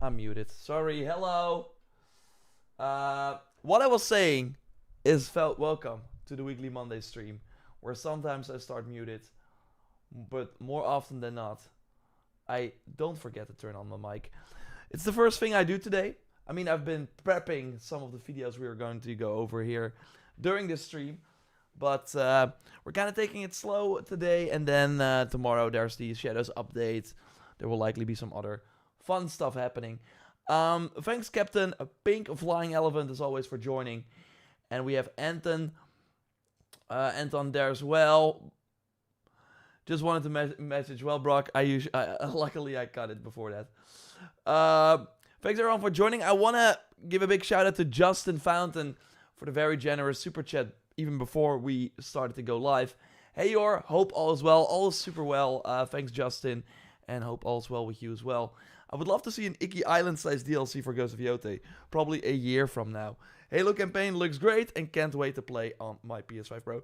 I'm muted. Sorry. Hello. What I was saying is felt welcome to the weekly Monday stream, where sometimes I start muted, but more often than not, I don't forget to turn on my mic. It's the first thing I do today. I mean, I've been prepping some of the videos we are going to go over here during this stream, but we're kind of taking it slow today, and then tomorrow there's the Shadows update. There will likely be some other fun stuff happening. Thanks, Captain Pink Flying Elephant, as always, for joining. And we have Anton there as well. Just wanted to message, well, Brock, luckily I cut it before that. Thanks everyone for joining. I want to give a big shout out to Justin Fountain for the very generous super chat even before we started to go live. Hey, hope all is well. All is super well. Thanks, Justin. And hope all is well with you as well. I would love to see an Icky Island size DLC for Ghost of Yote, probably a year from now. Halo campaign looks great and can't wait to play on my PS5 Pro.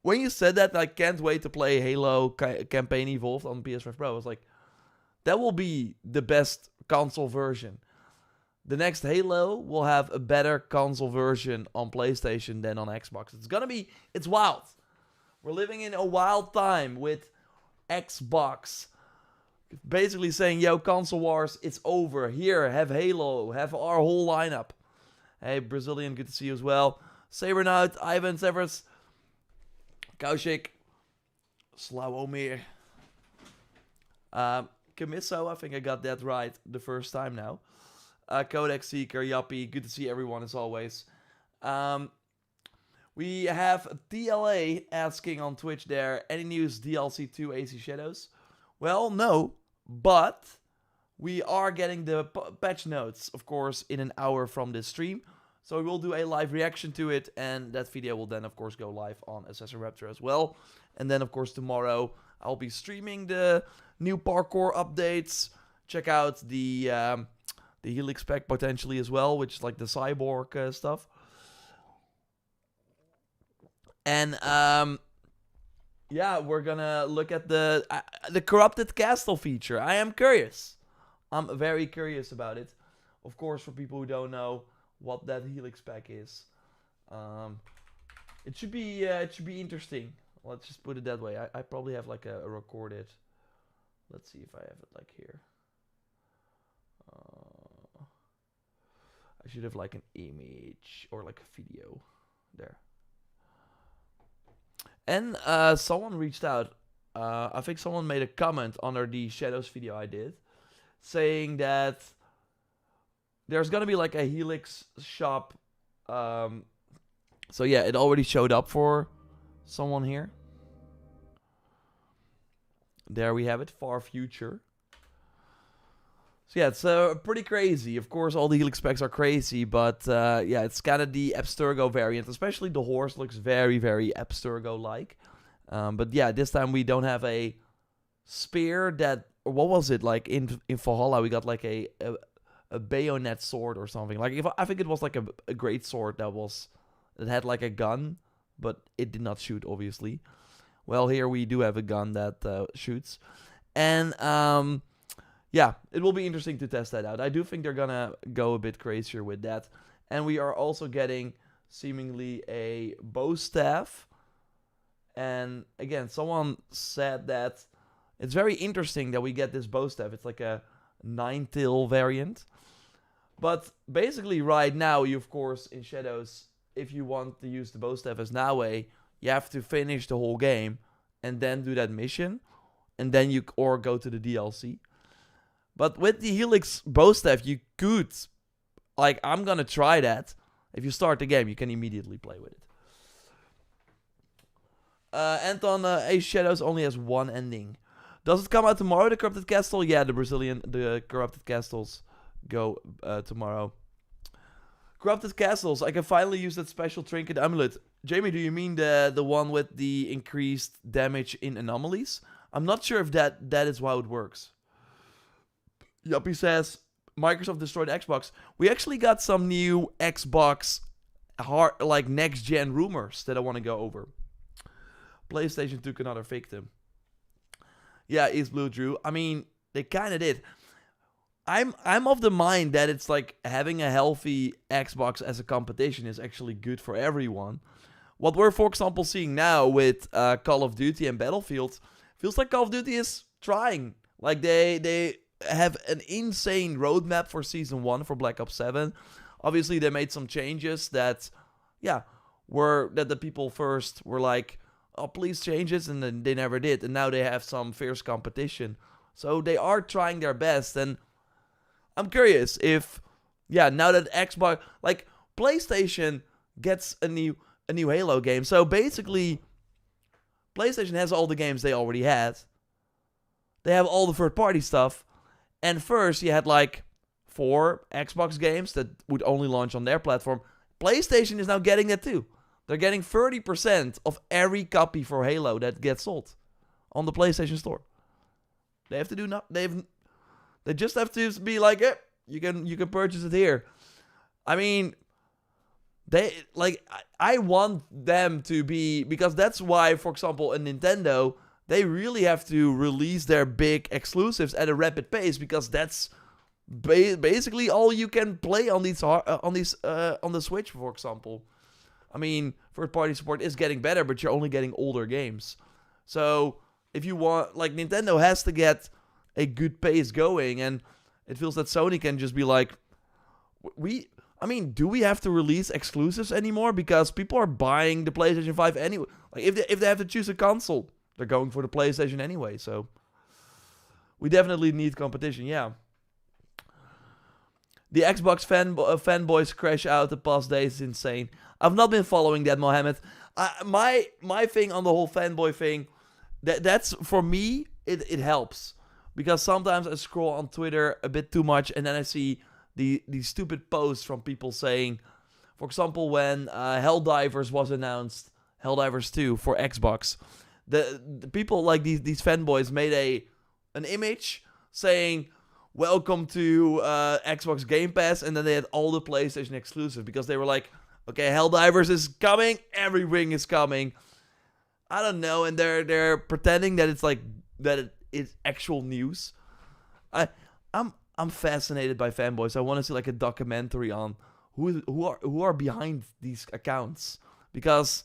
When you said that, I can't wait to play Halo campaign Evolved on PS5 Pro, I was like, that will be the best console version. The next Halo will have a better console version on PlayStation than on Xbox. It's wild. We're living in a wild time with Xbox basically saying, yo, console wars, it's over. Here, have Halo, have our whole lineup. Hey, Brazilian, good to see you as well. Sabernaut, Ivan, Severus, Kaushik, Slawomir, Kamiso, I think I got that right the first time now. Codex Seeker, Yuppie, good to see everyone as always. We have TLA asking on Twitch there, any news DLC 2 AC Shadows? Well, no, but we are getting the patch notes, of course, in an hour from this stream. So we will do a live reaction to it, and that video will then, of course, go live on JorRaptor as well. And then, of course, tomorrow I'll be streaming the new parkour updates. Check out the Helix pack potentially as well, which is like the cyborg stuff. And yeah, we're gonna look at the corrupted castle feature. I am curious. I'm very curious about it. Of course, for people who don't know what that Helix pack is, it should be interesting. Let's just put it that way. I probably have like a recorded. Let's see if I have it like here. I should have like an image or like a video there. And someone reached out. I think someone made a comment under the Shadows video I did, saying that there's gonna be like a Helix shop. So yeah, it already showed up for someone here. There we have it, far future. So yeah, it's pretty crazy. Of course, all the Helix specs are crazy, but yeah, it's kind of the Abstergo variant. Especially the horse looks very, very Abstergo-like. But yeah, this time we don't have a spear that... What was it? Like in Valhalla, we got like a bayonet sword or something. Like I think it was like a great sword that had like a gun, but it did not shoot, obviously. Well, here we do have a gun that shoots. And... yeah, it will be interesting to test that out. I do think they're gonna go a bit crazier with that. And we are also getting seemingly a bow staff. And again, someone said that it's very interesting that we get this bow staff. It's like a 9-tail variant. But basically right now, you of course, in Shadows, if you want to use the bow staff as Nawe, you have to finish the whole game and then do that mission. And then or go to the DLC. But with the Helix bow staff, you could, like, I'm gonna try that. If you start the game, you can immediately play with it. Anton, Ace Shadows only has one ending. Does it come out tomorrow, the Corrupted Castle? Yeah, the Corrupted Castles go tomorrow. Corrupted Castles, I can finally use that special trinket amulet. Jamie, do you mean the one with the increased damage in anomalies? I'm not sure if that is how it works. Yuppie says, Microsoft destroyed Xbox. We actually got some new Xbox next-gen rumors that I want to go over. PlayStation took another victim. Yeah, East Blue Drew. I mean, they kind of did. I'm of the mind that it's like having a healthy Xbox as a competition is actually good for everyone. What we're, for example, seeing now with Call of Duty and Battlefield feels like Call of Duty is trying. Like they have an insane roadmap for Season 1 for Black Ops 7. Obviously, they made some changes that, that the people first were like, oh, please change it, and then they never did. And now they have some fierce competition. So they are trying their best, and I'm curious if, now that Xbox, like, PlayStation gets a new Halo game. So basically, PlayStation has all the games they already had. They have all the third-party stuff. And first, you had, like, 4 Xbox games that would only launch on their platform. PlayStation is now getting that too. They're getting 30% of every copy for Halo that gets sold on the PlayStation Store. They have to do They just have to be like, you can purchase it here. I mean, I want them to be, because that's why, for example, a Nintendo, they really have to release their big exclusives at a rapid pace, because that's basically all you can play on on the Switch, for example. I mean, third-party support is getting better, but you're only getting older games. So if you want, like, Nintendo has to get a good pace going, and it feels that Sony can just be like, do we have to release exclusives anymore? Because people are buying the PlayStation 5 anyway. Like, if they have to choose a console, they're going for the PlayStation anyway. So we definitely need competition, yeah. The Xbox fanboys crash out the past days is insane. I've not been following that, Mohammed. My thing on the whole fanboy thing, that's for me, it helps. Because sometimes I scroll on Twitter a bit too much, and then I see these stupid posts from people saying, for example, when Helldivers was announced, Helldivers 2 for Xbox, the people like these fanboys made an image saying, welcome to Xbox Game Pass, and then they had all the PlayStation exclusive, because they were like, okay, Helldivers is coming, everything is coming. I don't know, and they're pretending that it's like that it's actual news. I'm fascinated by fanboys. I want to see like a documentary on who are behind these accounts, because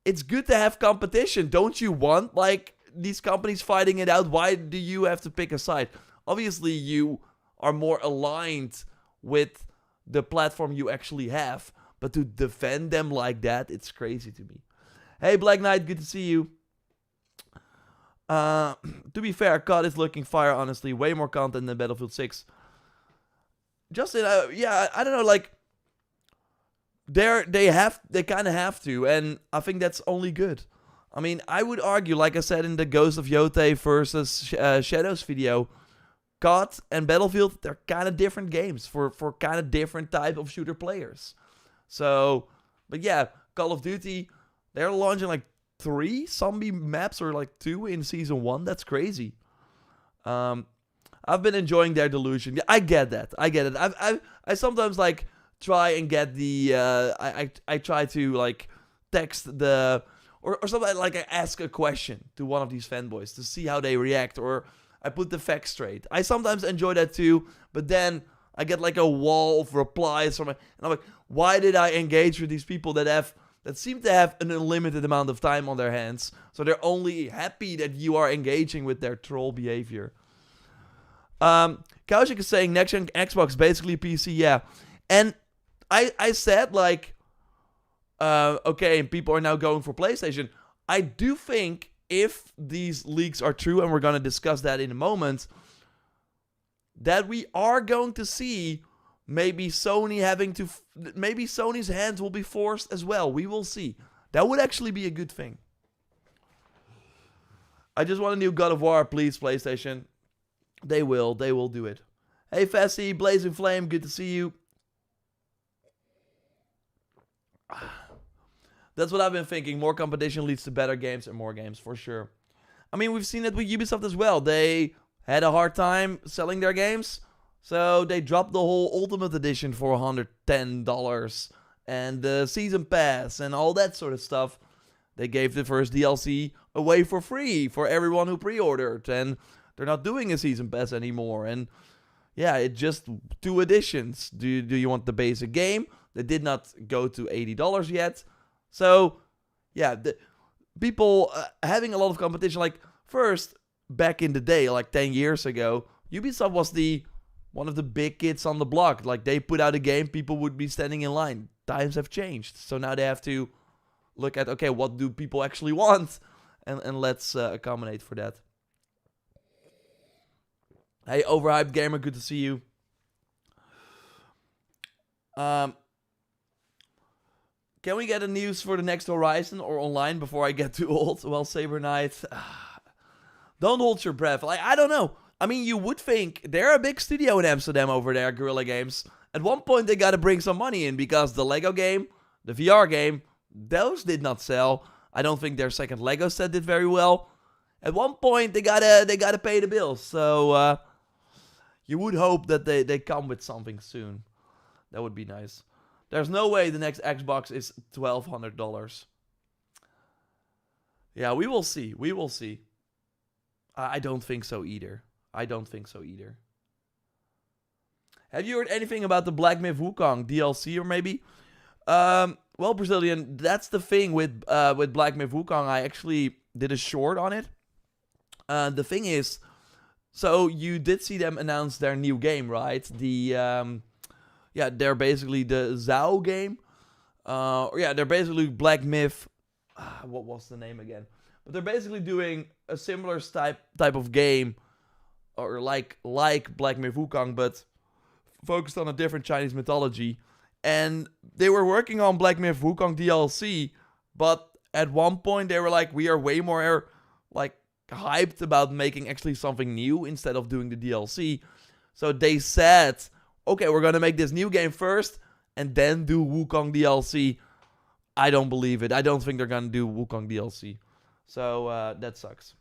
it's good to have competition. Don't you want like these companies fighting it out? Why do you have to pick a side? Obviously, you are more aligned with the platform you actually have, but to defend them like that, it's crazy to me. Hey, Black Knight, good to see you. To be fair, COD is looking fire, honestly. Way more content than Battlefield 6. Justin, I don't know, like, they kind of have to, and I think that's only good. I mean, I would argue, like I said in the Ghost of Yote versus Shadows video, COD and Battlefield, they're kind of different games for kind of different type of shooter players. So, but yeah, Call of Duty, they're launching like 3 zombie maps or like 2 in Season 1. That's crazy. I've been enjoying their delusion. I get that. I sometimes like try and get the I try to like text the or something, like I ask a question to one of these fanboys to see how they react, or I put the facts straight. I sometimes enjoy that too, but then I get like a wall of replies from and I'm like, why did I engage with these people that seem to have an unlimited amount of time on their hands? So they're only happy that you are engaging with their troll behavior. Kaushik is saying next gen Xbox, basically PC, yeah. And I said like, okay, people are now going for PlayStation. I do think if these leaks are true, and we're going to discuss that in a moment, that we are going to see maybe Sony maybe Sony's hands will be forced as well. We will see. That would actually be a good thing. I just want a new God of War, please, PlayStation. They will do it. Hey, Fessy, Blazing Flame, good to see you. That's what I've been thinking. More competition leads to better games and more games, for sure. I mean, we've seen it with Ubisoft as well. They had a hard time selling their games, so they dropped the whole Ultimate Edition for $110 and the Season Pass and all that sort of stuff. They gave the first DLC away for free for everyone who pre-ordered, and They're not doing a season pass anymore. And yeah, it just 2 additions. Do you want the basic game? They did not go to $80 yet. So yeah, the people having a lot of competition. Like first, back in the day, like 10 years ago, Ubisoft was one of the big kids on the block. Like they put out a game, people would be standing in line. Times have changed. So now they have to look at, okay, what do people actually want? And let's accommodate for that. Hey, Overhyped Gamer, good to see you. Can we get a news for the next Horizon or online before I get too old? Well, Saber Knight, don't hold your breath. Like, I don't know. I mean, you would think they're a big studio in Amsterdam over there, Guerrilla Games. At one point, they got to bring some money in because the Lego game, the VR game, those did not sell. I don't think their second Lego set did very well. At one point, they gotta pay the bills. So you would hope that they come with something soon. That would be nice. There's no way the next Xbox is $1,200. Yeah, we will see. We will see. I don't think so either. Have you heard anything about the Black Myth Wukong DLC or maybe? Well, Brazilian, that's the thing with Black Myth Wukong. I actually did a short on it. The thing is, so you did see them announce their new game, right? They're basically the Zhao game. They're basically Black Myth. What was the name again? But they're basically doing a similar type of game, or like Black Myth Wukong, but focused on a different Chinese mythology. And they were working on Black Myth Wukong DLC, but at one point they were like, we are way more like hyped about making actually something new instead of doing the DLC. So they said, okay, we're gonna make this new game first and then do Wukong DLC. I don't believe it. I don't think they're gonna do Wukong DLC. So that sucks.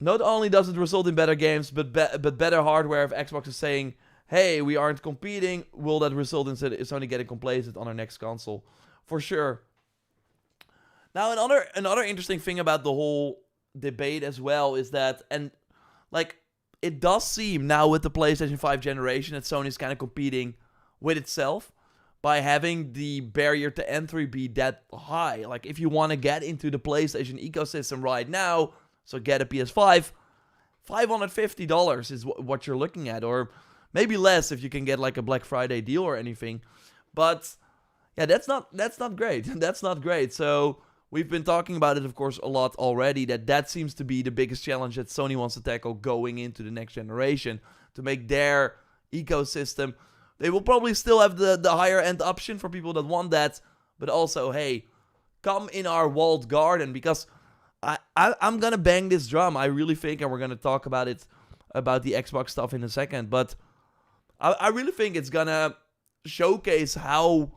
Not only does it result in better games, but better hardware. If Xbox is saying, hey, we aren't competing, will that result in Sony getting complacent on our next console? For sure. Now, another interesting thing about the whole debate as well is that, and like, it does seem now with the PlayStation 5 generation that Sony's kind of competing with itself by having the barrier to entry be that high. Like, if you want to get into the PlayStation ecosystem right now, so get a PS5, $550 is what you're looking at, or maybe less if you can get like a Black Friday deal or anything. But yeah, that's not great. That's not great. So we've been talking about it, of course, a lot already. That seems to be the biggest challenge that Sony wants to tackle going into the next generation, to make their ecosystem. They will probably still have the higher end option for people that want that, but also, hey, come in our walled garden, because I'm gonna bang this drum. I really think, and we're gonna talk about it, about the Xbox stuff in a second, but I really think it's gonna showcase how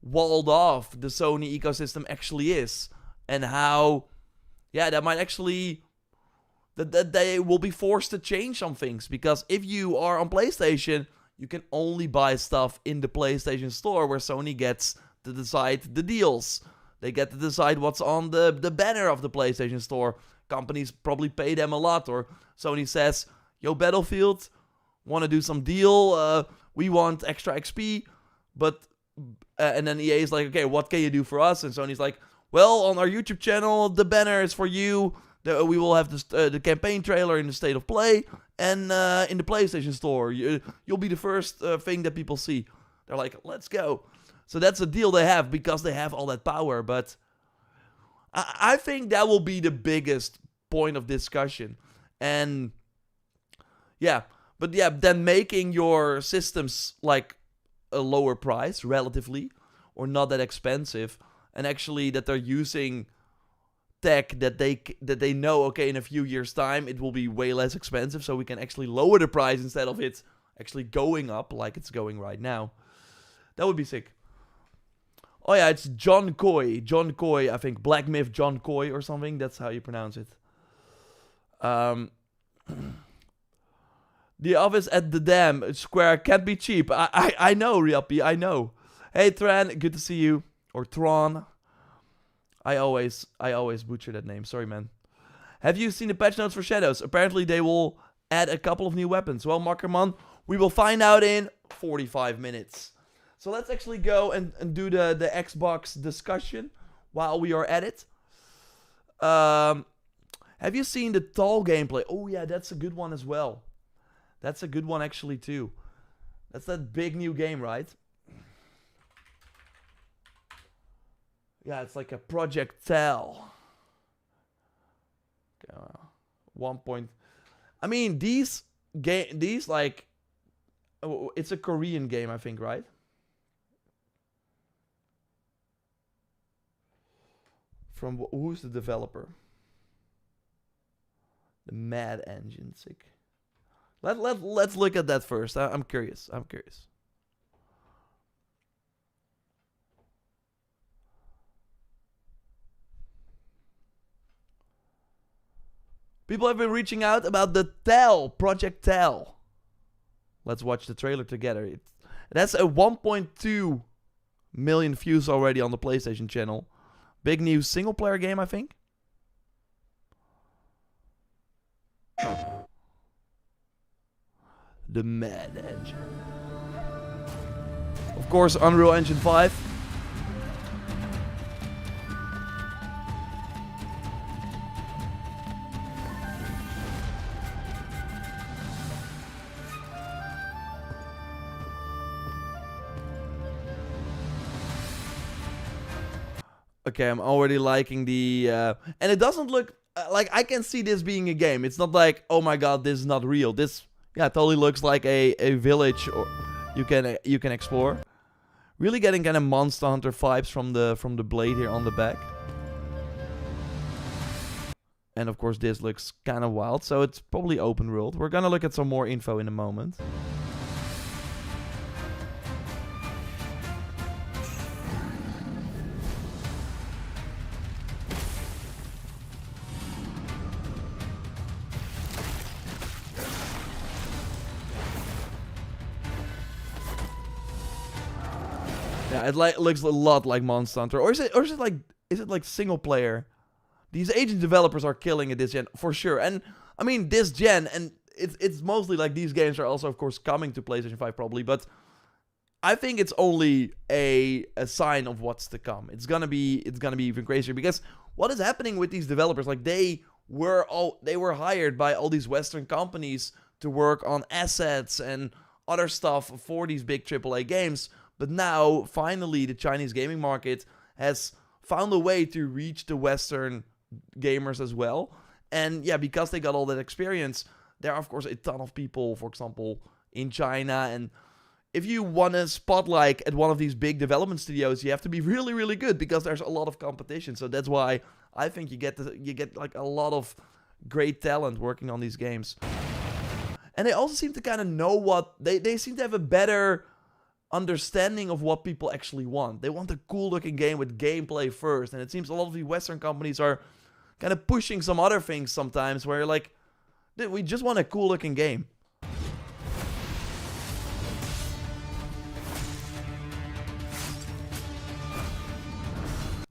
walled off the Sony ecosystem actually is, and how, yeah, that might actually, that they will be forced to change some things, because if you are on PlayStation, you can only buy stuff in the PlayStation Store, where Sony gets to decide the deals. They get to decide what's on the banner of the PlayStation Store. Companies probably pay them a lot, or Sony says, yo, Battlefield, want to do some deal, we want extra XP, but and then EA is like, okay, what can you do for us? And Sony's like, well, on our YouTube channel, the banner is for you. We will have the campaign trailer in the State of Play, and in the PlayStation Store, you'll be the first thing that people see. They're like, let's go. So that's a deal they have, because they have all that power. But I think that will be the biggest point of discussion. And yeah, but yeah, then making your systems like a lower price relatively, or not that expensive, and actually that they're using tech that they know, okay, in a few years time it will be way less expensive, so we can actually lower the price instead of it actually going up like it's going right now. That would be sick. Oh yeah, it's John Coy, I think, Black Myth John Coy or something, that's how you pronounce it. The office at the Dam Square can't be cheap. I know, Riapi, I know. Hey Tran, good to see you. Or Tron. I always butcher that name. Sorry, man. Have you seen the patch notes for Shadows? Apparently they will add a couple of new weapons. Well, Makkerman, we will find out in 45 minutes. So let's actually go and do the Xbox discussion while we are at it. Have you seen the Tall gameplay? Oh yeah, that's a good one as well. That's a good one actually too. That's that big new game, right? Yeah, it's like a Project Tall. Okay, 1 point. I mean, these like, it's a Korean game, I think, right? From who's the developer? The Mad Engine, sick. Let's look at that first. I'm curious. People have been reaching out about the Tell, Project Tell. Let's watch the trailer together. That's a 1.2 million views already on the PlayStation channel. Big new single player game, I think. The Mad Engine. Of course, Unreal Engine 5. Okay, I'm already liking the... and it doesn't look... like, I can see this being a game. It's not like, oh my god, this is not real. This... yeah, totally looks like a village or you can explore. Really getting kind of Monster Hunter vibes from the blade here on the back. And of course this looks kind of wild, so it's probably open world. We're gonna look at some more info in a moment. Yeah, it looks a lot like Monster Hunter. Or is it like single player? These Asian developers are killing it this gen for sure. And I mean this gen, and it's mostly like these games are also of course coming to PlayStation 5 probably, but I think it's only a sign of what's to come. It's gonna be even crazier because what is happening with these developers? Like they were hired by all these Western companies to work on assets and other stuff for these big AAA games. But now, finally, the Chinese gaming market has found a way to reach the Western gamers as well. And yeah, because they got all that experience, there are, of course, a ton of people, for example, in China. And if you want to spotlight at one of these big development studios, you have to be really, really good because there's a lot of competition. So that's why I think you get like a lot of great talent working on these games. And they also seem to kind of know what... They seem to have a better... understanding of what people actually want. They want a cool looking game with gameplay first, and it seems a lot of the Western companies are kind of pushing some other things sometimes where like, dude, we just want a cool looking game.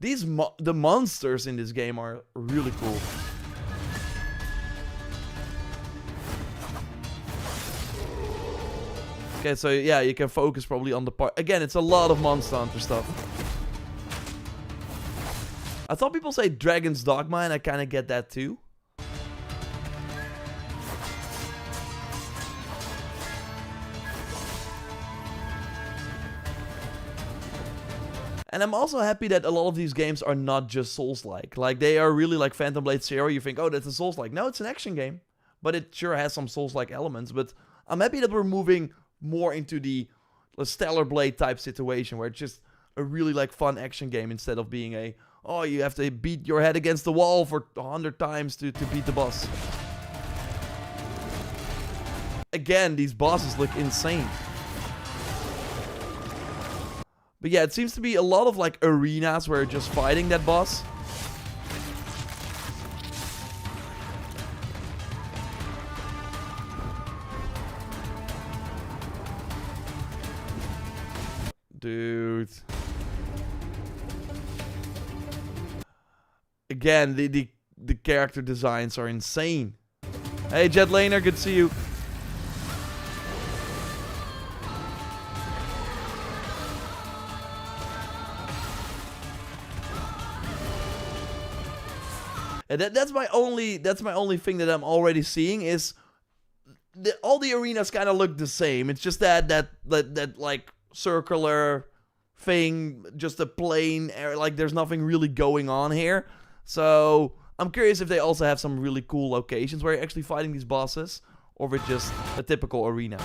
The monsters in this game are really cool. Okay, so yeah, you can focus probably on the part. Again, it's a lot of Monster Hunter stuff. I thought people say Dragon's Dogma, and I kind of get that too. And I'm also happy that a lot of these games are not just Souls-like. Like, they are really like Phantom Blade Zero. You think, oh, that's a Souls-like. No, it's an action game. But it sure has some Souls-like elements. But I'm happy that we're moving more into the Stellar Blade type situation where it's just a really like fun action game instead of being a, oh, you have to beat your head against the wall for 100 times to beat the boss. Again, these bosses look insane. But yeah, it seems to be a lot of like arenas where you're just fighting that boss. Dude. Again, the character designs are insane. Hey, Jet Laner, good to see you. And that's my only thing that I'm already seeing is all the arenas kind of look the same. It's just that like circular thing, just a plain area, like there's nothing really going on here. So I'm curious if they also have some really cool locations where you're actually fighting these bosses, or if it's just a typical arena.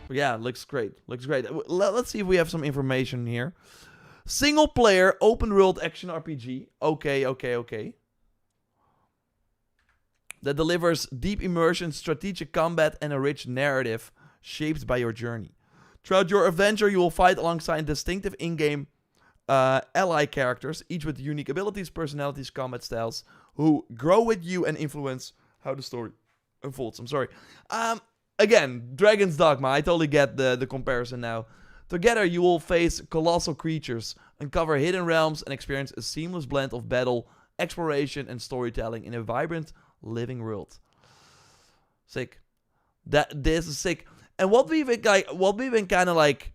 Yeah, looks great. Looks great. Let's see if we have some information here. Single player, open world action RPG. Okay. That delivers deep immersion, strategic combat, and a rich narrative shaped by your journey. Throughout your adventure, you will fight alongside distinctive in-game ally characters, each with unique abilities, personalities, combat styles, who grow with you and influence how the story unfolds. I'm sorry. Again, Dragon's Dogma, I totally get the comparison now. Together, you will face colossal creatures, uncover hidden realms, and experience a seamless blend of battle, exploration, and storytelling in a vibrant, living world. Sick. This is sick. And what we've been kind of like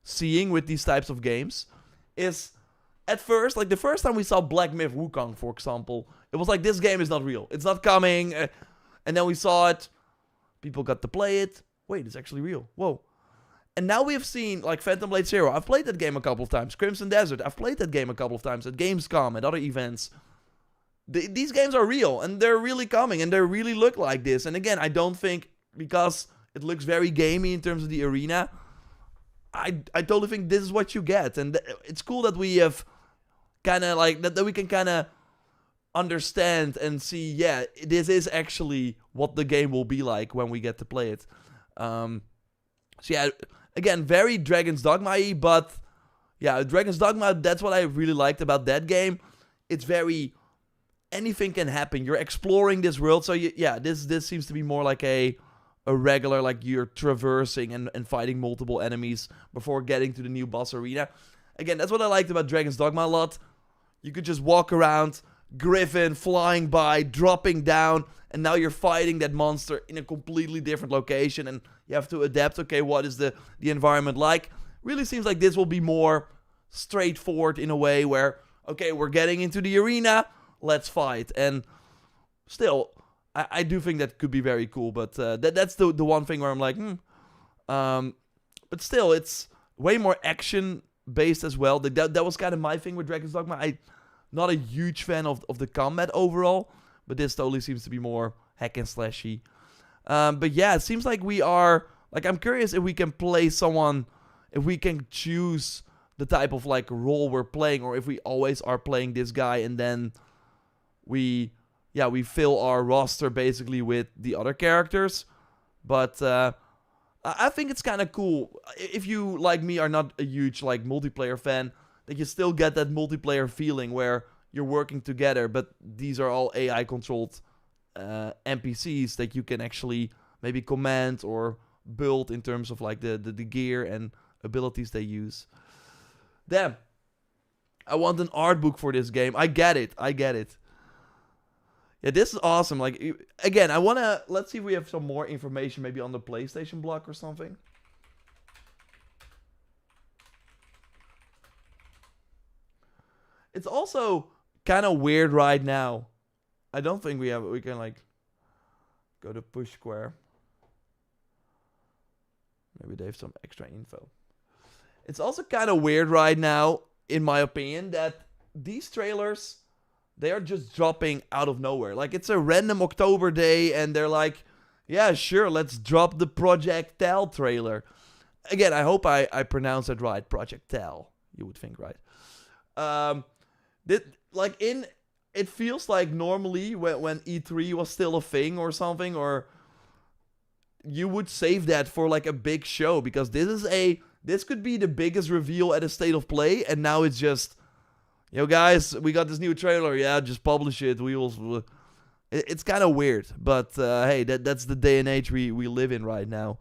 seeing with these types of games is, at first, like the first time we saw Black Myth Wukong, for example, it was like, this game is not real. It's not coming. And then we saw it. People got to play it. Wait, it's actually real. Whoa. And now we have seen, like, Phantom Blade Zero. I've played that game a couple of times. Crimson Desert. I've played that game a couple of times at Gamescom, at other events. These games are real, and they're really coming, and they really look like this. And again, I don't think, because it looks very gamey in terms of the arena, I totally think this is what you get. And it's cool that we have kind of, like, that we can kind of understand and see, yeah, this is actually what the game will be like when we get to play it. So yeah, again, very Dragon's Dogma-y, but yeah, Dragon's Dogma, that's what I really liked about that game. It's very, anything can happen. You're exploring this world, so yeah, this seems to be more like a regular, like you're traversing and fighting multiple enemies before getting to the new boss arena. Again, that's what I liked about Dragon's Dogma a lot. You could just walk around, Griffin flying by, dropping down, and now you're fighting that monster in a completely different location, and you have to adapt. Okay, what is the environment like? Really seems like this will be more straightforward in a way where, okay, we're getting into the arena, let's fight. And still, I do think that could be very cool, but that's the one thing where I'm like, but still, it's way more action-based as well. That was kind of my thing with Dragon's Dogma. I'm not a huge fan of the combat overall, but this totally seems to be more hack and slashy. But yeah, it seems like we are, like, I'm curious if we can play someone, if we can choose the type of, like, role we're playing, or if we always are playing this guy and then we fill our roster basically with the other characters. But I think it's kind of cool. If you, like me, are not a huge, like, multiplayer fan, that you still get that multiplayer feeling where you're working together, but these are all AI-controlled NPCs that you can actually maybe command or build in terms of, like, the gear and abilities they use. Damn. I want an art book for this game. I get it. Yeah, this is awesome. Like, again, let's see if we have some more information maybe on the PlayStation block or something. It's also kind of weird right now. I don't think we can, like, go to push square. Maybe they have some extra info. It's also kind of weird right now, in my opinion, that these trailers, they are just dropping out of nowhere. Like, it's a random October day, and they're like, yeah, sure, let's drop the Project Tal trailer. Again, I hope I pronounced it right. Project Tal, you would think, right? It feels like normally when E3 was still a thing or something, or you would save that for, like, a big show, because this could be the biggest reveal at a State of Play, and now it's just, yo guys, we got this new trailer, yeah, just publish it. It's kind of weird, but hey, that's the day and age we live in right now.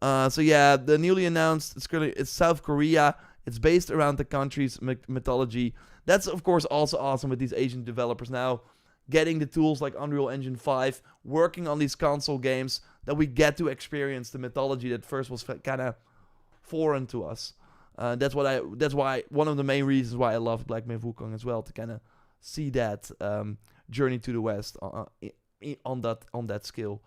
So yeah, the newly announced it's South Korea. It's based around the country's mythology. That's of course also awesome with these Asian developers now getting the tools like Unreal Engine 5, working on these console games that we get to experience the mythology that first was kind of foreign to us. That's why one of the main reasons why I love Black Myth Wukong as well, to kind of see that journey to the West on that scale.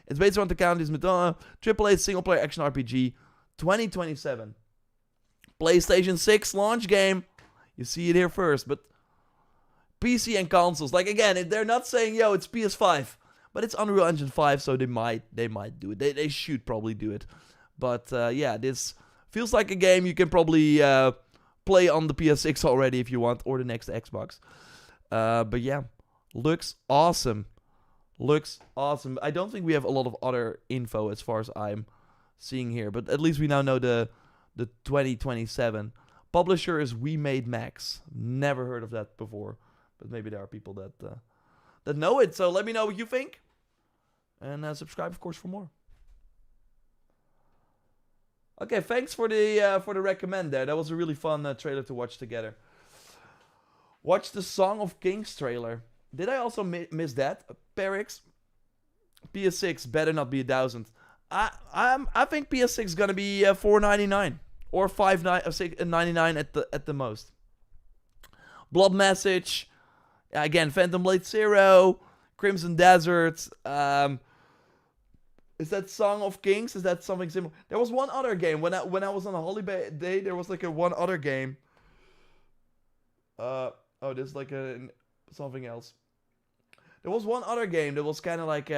It's based around the county's AAA single player action RPG, 2027. PlayStation 6 launch game. You see it here first, but PC and consoles. Like again, they're not saying yo, it's PS5, but it's Unreal Engine 5, so they might do it. They should probably do it. But yeah, this feels like a game you can probably play on the PS6 already if you want, or the next Xbox. But yeah, looks awesome. Looks awesome. I don't think we have a lot of other info as far as I'm seeing here, but at least we now know the 2027. Publisher is We Made Max. Never heard of that before, but maybe there are people that know it. So let me know what you think, and subscribe, of course, for more. Okay, thanks for the recommend there. That was a really fun trailer to watch together. Watch the Song of Kings trailer. Did I also miss that? Perix? PS6 better not be 1,000. I think PS6 is gonna be $4.99 or $5.99 at the most. Blood Message, again, Phantom Blade Zero, Crimson Desert. Is that Song of Kings? Is that something similar? There was one other game when I was on a holiday. There was like one other game. Oh, there's like something else. There was one other game that was kind of like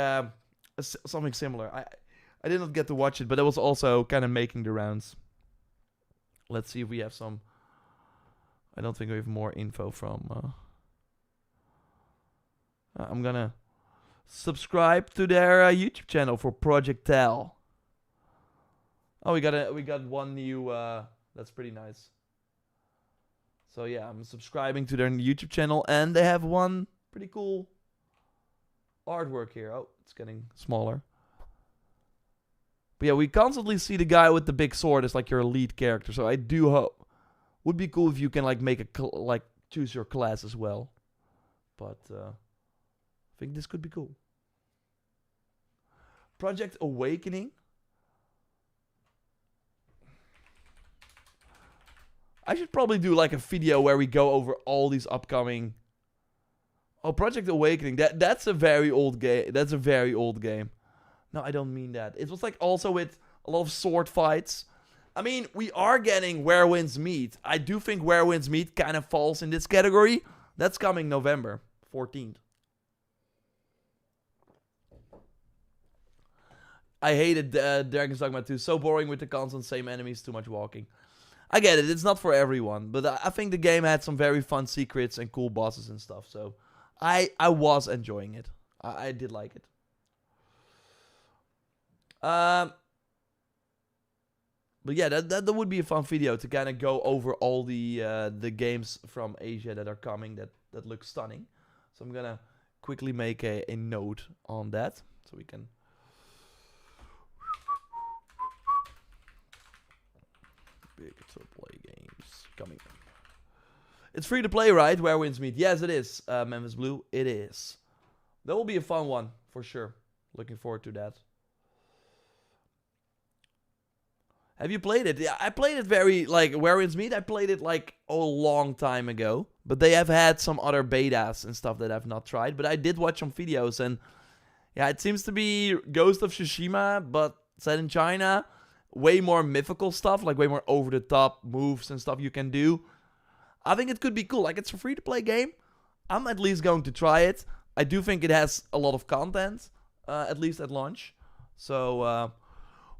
something similar. I did not get to watch it, but it was also kind of making the rounds. Let's see if we have some. I don't think we have more info from. I'm gonna subscribe to their YouTube channel for Project Tal. Oh, we got one new. That's pretty nice. So yeah, I'm subscribing to their YouTube channel, and they have one pretty cool artwork here. Oh, it's getting smaller. But yeah, we constantly see the guy with the big sword as like your lead character. So I do hope would be cool if you can like make a choose your class as well. But I think this could be cool. Project Awakening. I should probably do like a video where we go over all these upcoming. Oh, Project Awakening. That's a very old game. That's a very old game. No, I don't mean that. It was like also with a lot of sword fights. I mean, we are getting Where Winds Meet. I do think Where Winds Meet kind of falls in this category. That's coming November 14th. I hated Dragon's Dogma 2. So boring with the constant same enemies, too much walking. I get it. It's not for everyone. But I think the game had some very fun secrets and cool bosses and stuff. So I was enjoying it. I did like it. But yeah, that would be a fun video to kind of go over all the games from Asia that are coming that look stunning. So I'm gonna quickly make a note on that so we can. Big AAA games coming. It's free to play, right? Where Winds Meet. Yes, it is. Memphis Blue. It is. That will be a fun one for sure. Looking forward to that. Have you played it? Yeah, I played it Where Winds Meet. I played it like a long time ago. But they have had some other betas and stuff that I've not tried. But I did watch some videos, and yeah, it seems to be Ghost of Tsushima, but set in China. Way more mythical stuff, like way more over-the-top moves and stuff you can do. I think it could be cool. Like, it's a free-to-play game. I'm at least going to try it. I do think it has a lot of content, at least at launch. So,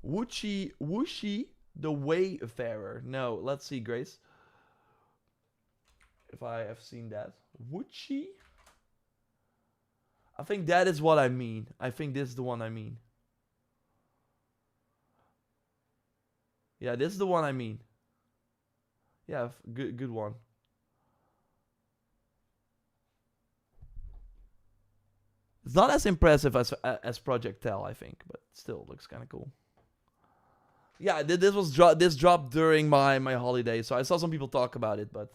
Wuxi the Wayfarer. No, let's see, Grace. If I have seen that. Wuxi? I think that is what I mean. I think this is the one I mean. Yeah, this is the one I mean. Yeah, good one. It's not as impressive as Project Tal, I think, but still looks kind of cool. Yeah, this dropped during my holiday, so I saw some people talk about it, but...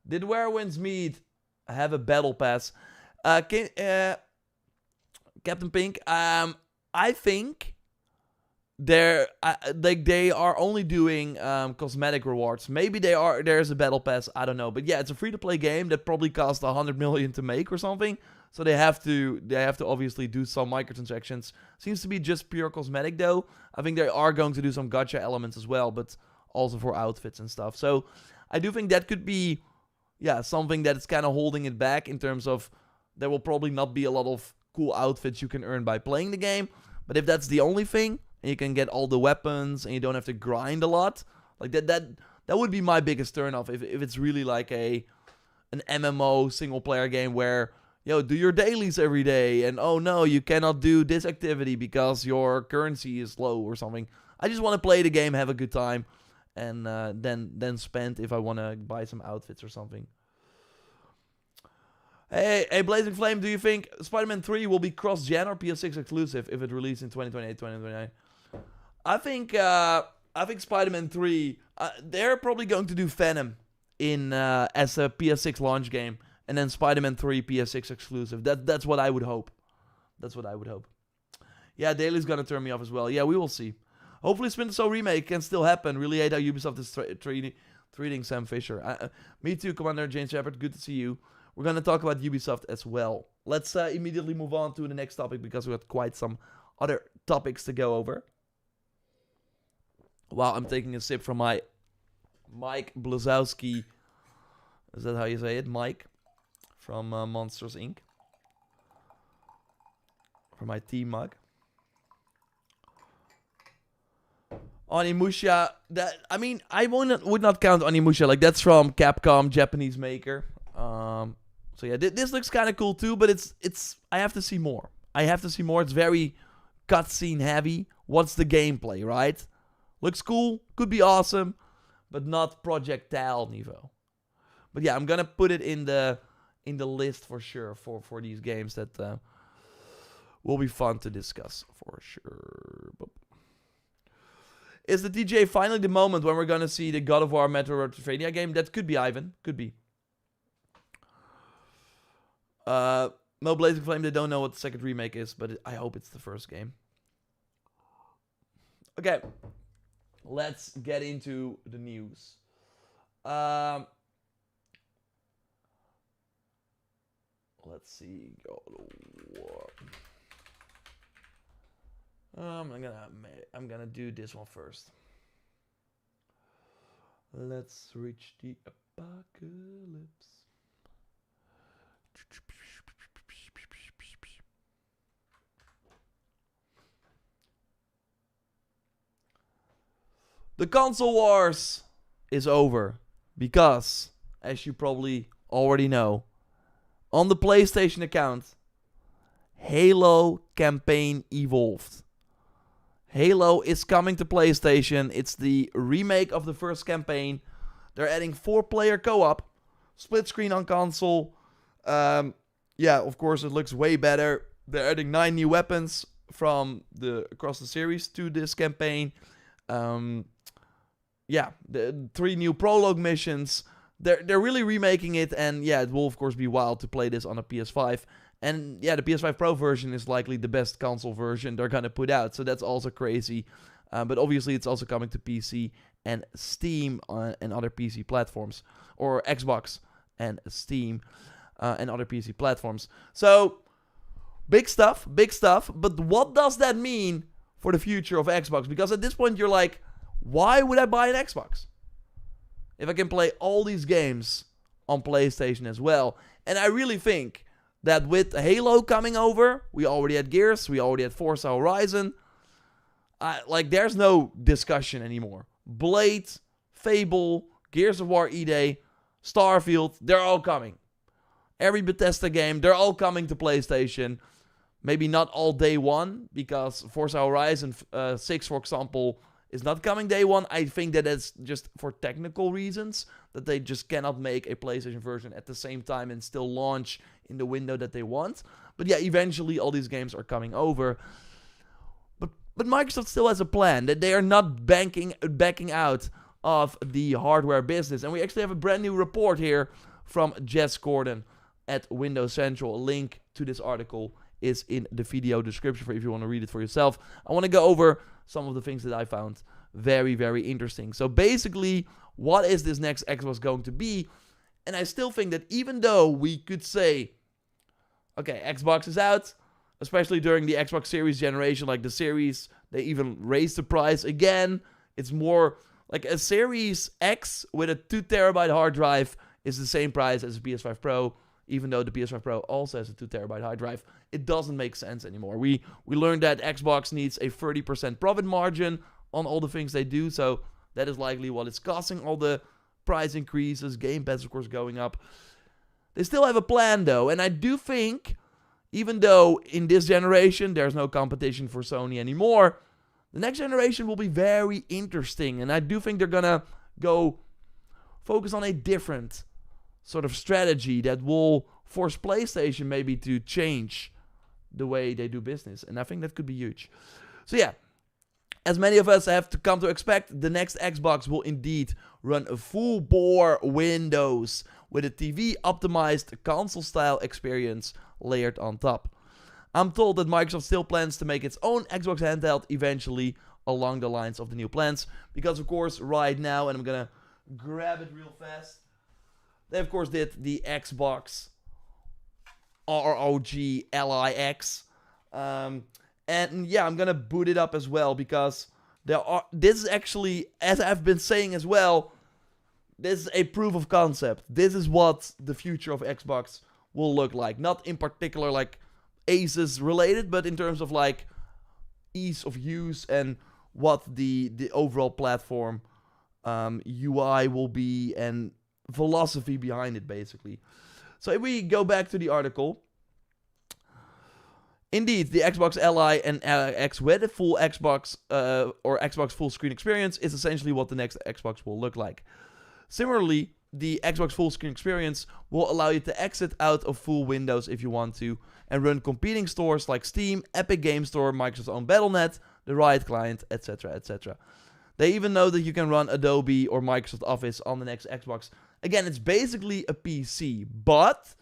Did Werewind's Mead have a battle pass? Captain Pink, I think they are only doing cosmetic rewards. Maybe there's a battle pass, I don't know. But yeah, it's a free-to-play game that probably cost 100 million to make or something. So they have to obviously do some microtransactions. Seems to be just pure cosmetic though. I think they are going to do some gacha elements as well, but also for outfits and stuff. So I do think that could be, yeah, something that is kind of holding it back in terms of there will probably not be a lot of cool outfits you can earn by playing the game. But if that's the only thing, and you can get all the weapons and you don't have to grind a lot, like that would be my biggest turnoff if it's really like an MMO single player game where, yo, do your dailies every day, and oh no, you cannot do this activity because your currency is low or something. I just want to play the game, have a good time, and then spend if I want to buy some outfits or something. Hey, Blazing Flame, do you think Spider-Man 3 will be cross-gen or PS6 exclusive if it releases in 2028, 2029? I think Spider-Man 3, they're probably going to do Venom as a PS6 launch game, and then Spider-Man 3 PS6 exclusive. That's what I would hope. That's what I would hope. Yeah, Daily's gonna turn me off as well. Yeah, we will see. Hopefully Splinter Cell Remake can still happen. Really hate how Ubisoft is treating Sam Fisher. Me too, Commander James Shepard. Good to see you. We're going to talk about Ubisoft as well. Let's immediately move on to the next topic because we got quite some other topics to go over. Wow, I'm taking a sip from my Mike Blazowski. Is that how you say it? Mike from Monsters Inc. From my tea mug. Onimusha, I would not count Onimusha. Like, that's from Capcom, Japanese maker. So yeah, this looks kind of cool too, but I have to see more. It's very cutscene heavy. What's the gameplay, right? Looks cool, could be awesome, but not Project Tal niveau. But yeah, I'm gonna put it in the list for sure for these games that will be fun to discuss for sure. Is the TJ finally the moment when we're gonna see the God of War Metroidvania game? That could be, Ivan. Could be. No Blazing Flame, they don't know what the second remake is, but I hope it's the first game. Okay. Let's get into the news. Let's see. God of War. I'm gonna do this one first. Let's reach the apocalypse. The console wars is over because, as you probably already know, on the PlayStation account, Halo campaign evolved. Halo is coming to PlayStation. It's the remake of the first campaign. They're adding 4-player co-op, split screen on console. Yeah, of course, it looks way better. They're adding 9 new weapons from across the series to this campaign. Yeah, the 3 new prologue missions. They're really remaking it, and yeah, it will of course be wild to play this on a PS5. And yeah, the PS5 Pro version is likely the best console version they're gonna put out, so that's also crazy. But obviously, it's also coming to PC and Steam and other PC platforms, or Xbox and Steam and other PC platforms. So big stuff. But what does that mean for the future of Xbox? Because at this point, you're like, why would I buy an Xbox if I can play all these games on PlayStation as well? And I really think that with Halo coming over, we already had Gears, we already had Forza Horizon. There's no discussion anymore. Blade, Fable, Gears of War E-Day, Starfield, they're all coming. Every Bethesda game, they're all coming to PlayStation. Maybe not all day one, because Forza Horizon 6, for example, is not coming day one. I think that it's just for technical reasons, that they just cannot make a PlayStation version at the same time and still launch in the window that they want. But yeah, eventually all these games are coming over. But Microsoft still has a plan, that they are not backing out of the hardware business. And we actually have a brand new report here from Jess Gordon at Windows Central. A link to this article is in the video description for if you want to read it for yourself. I want to go over some of the things that I found very, very interesting. So basically, what is this next Xbox going to be? And I still think that even though we could say, okay, Xbox is out, especially during the Xbox Series generation, like the Series, they even raised the price again. It's more like a Series X with a 2 terabyte hard drive is the same price as a PS5 Pro, even though the PS5 Pro also has a 2 terabyte hard drive. It doesn't make sense anymore. We learned that Xbox needs a 30% profit margin on all the things they do, so that is likely what it's costing. All the price increases, Game Pass, of course, going up. They still have a plan, though, and I do think, even though in this generation there's no competition for Sony anymore, the next generation will be very interesting, and I do think they're gonna go focus on a different sort of strategy that will force PlayStation maybe to change the way they do business, and I think that could be huge. So yeah, as many of us have to come to expect, the next Xbox will indeed run a full-bore Windows with a TV-optimized console-style experience layered on top. I'm told that Microsoft still plans to make its own Xbox handheld eventually along the lines of the new plans, because of course right now, and I'm gonna grab it real fast, they of course did the Xbox ROG LIX, and yeah, I'm gonna boot it up as well, because this is actually, as I've been saying as well, this is a proof of concept. This is what the future of Xbox will look like. Not in particular like Asus related, but in terms of like ease of use and what the overall platform UI will be and philosophy behind it, basically. So if we go back to the article, indeed, the Xbox Li and X with a full Xbox or Xbox full screen experience is essentially what the next Xbox will look like. Similarly, the Xbox full screen experience will allow you to exit out of full Windows if you want to and run competing stores like Steam, Epic Games Store, Microsoft's own Battle.net, the Riot client, etc., etc. They even know that you can run Adobe or Microsoft Office on the next Xbox. Again, it's basically a PC, but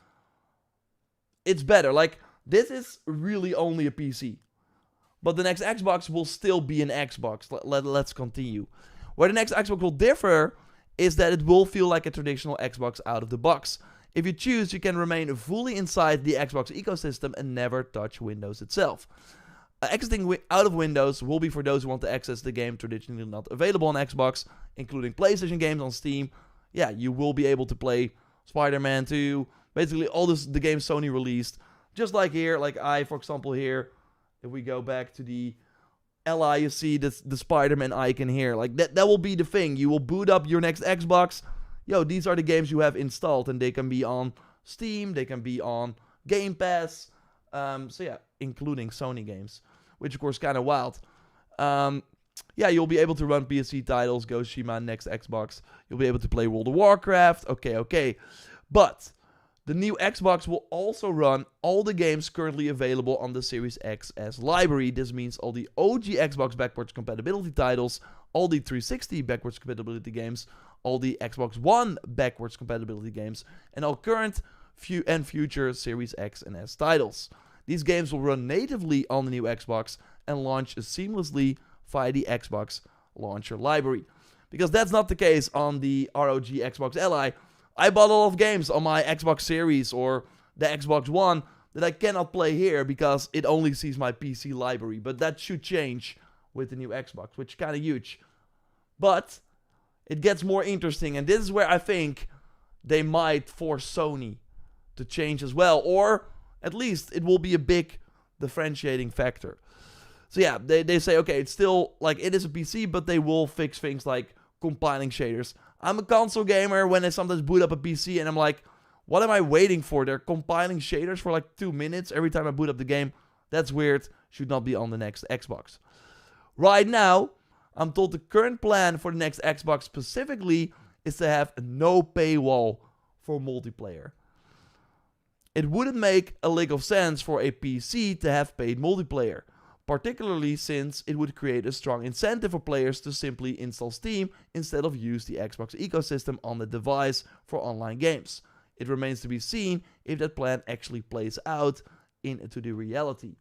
it's better. Like, this is really only a PC. But the next Xbox will still be an Xbox. Let's continue. Where the next Xbox will differ is that it will feel like a traditional Xbox out of the box. If you choose, you can remain fully inside the Xbox ecosystem and never touch Windows itself. Exiting out of Windows will be for those who want to access the game traditionally not available on Xbox, including PlayStation games on Steam. Yeah, you will be able to play Spider-Man 2, basically all the games Sony released. Just like here, like for example, here, if we go back to the Li, you see the Spider-Man icon here. Like, that will be the thing. You will boot up your next Xbox. Yo, these are the games you have installed, and they can be on Steam, they can be on Game Pass. So yeah, including Sony games, which of course is kind of wild. Yeah, you'll be able to run PSC titles, Ghost of Tsushima, next Xbox. You'll be able to play World of Warcraft. Okay. But the new Xbox will also run all the games currently available on the Series X as library. This means all the OG Xbox backwards compatibility titles, all the 360 backwards compatibility games, all the Xbox One backwards compatibility games, and all current and future Series X and S titles. These games will run natively on the new Xbox and launch seamlessly via the Xbox launcher library. Because that's not the case on the ROG Xbox Li. I bought a lot of games on my Xbox Series or the Xbox One that I cannot play here because it only sees my PC library. But that should change with the new Xbox, which is kind of huge. But it gets more interesting, and this is where I think they might force Sony to change as well, or at least it will be a big differentiating factor. So yeah, they say, okay, it's still, like, it is a PC, but they will fix things like compiling shaders. I'm a console gamer when I sometimes boot up a PC and I'm like, what am I waiting for? They're compiling shaders for like 2 minutes every time I boot up the game. That's weird. Should not be on the next Xbox. Right now, I'm told the current plan for the next Xbox specifically is to have no paywall for multiplayer. it wouldn't make a lick of sense for a PC to have paid multiplayer, particularly since it would create a strong incentive for players to simply install Steam instead of use the Xbox ecosystem on the device for online games. It remains to be seen if that plan actually plays out into the reality.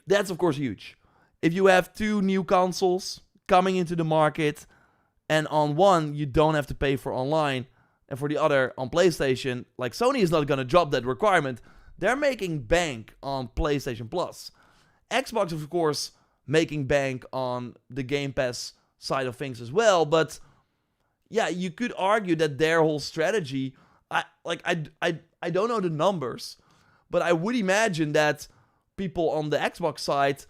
That's of course huge. If you have 2 new consoles coming into the market, and on one you don't have to pay for online, and for the other on PlayStation, like Sony is not going to drop that requirement. They're making bank on PlayStation Plus. Xbox, of course, making bank on the Game Pass side of things as well, but yeah, you could argue that their whole strategy, I don't know the numbers, but I would imagine that people on the Xbox side,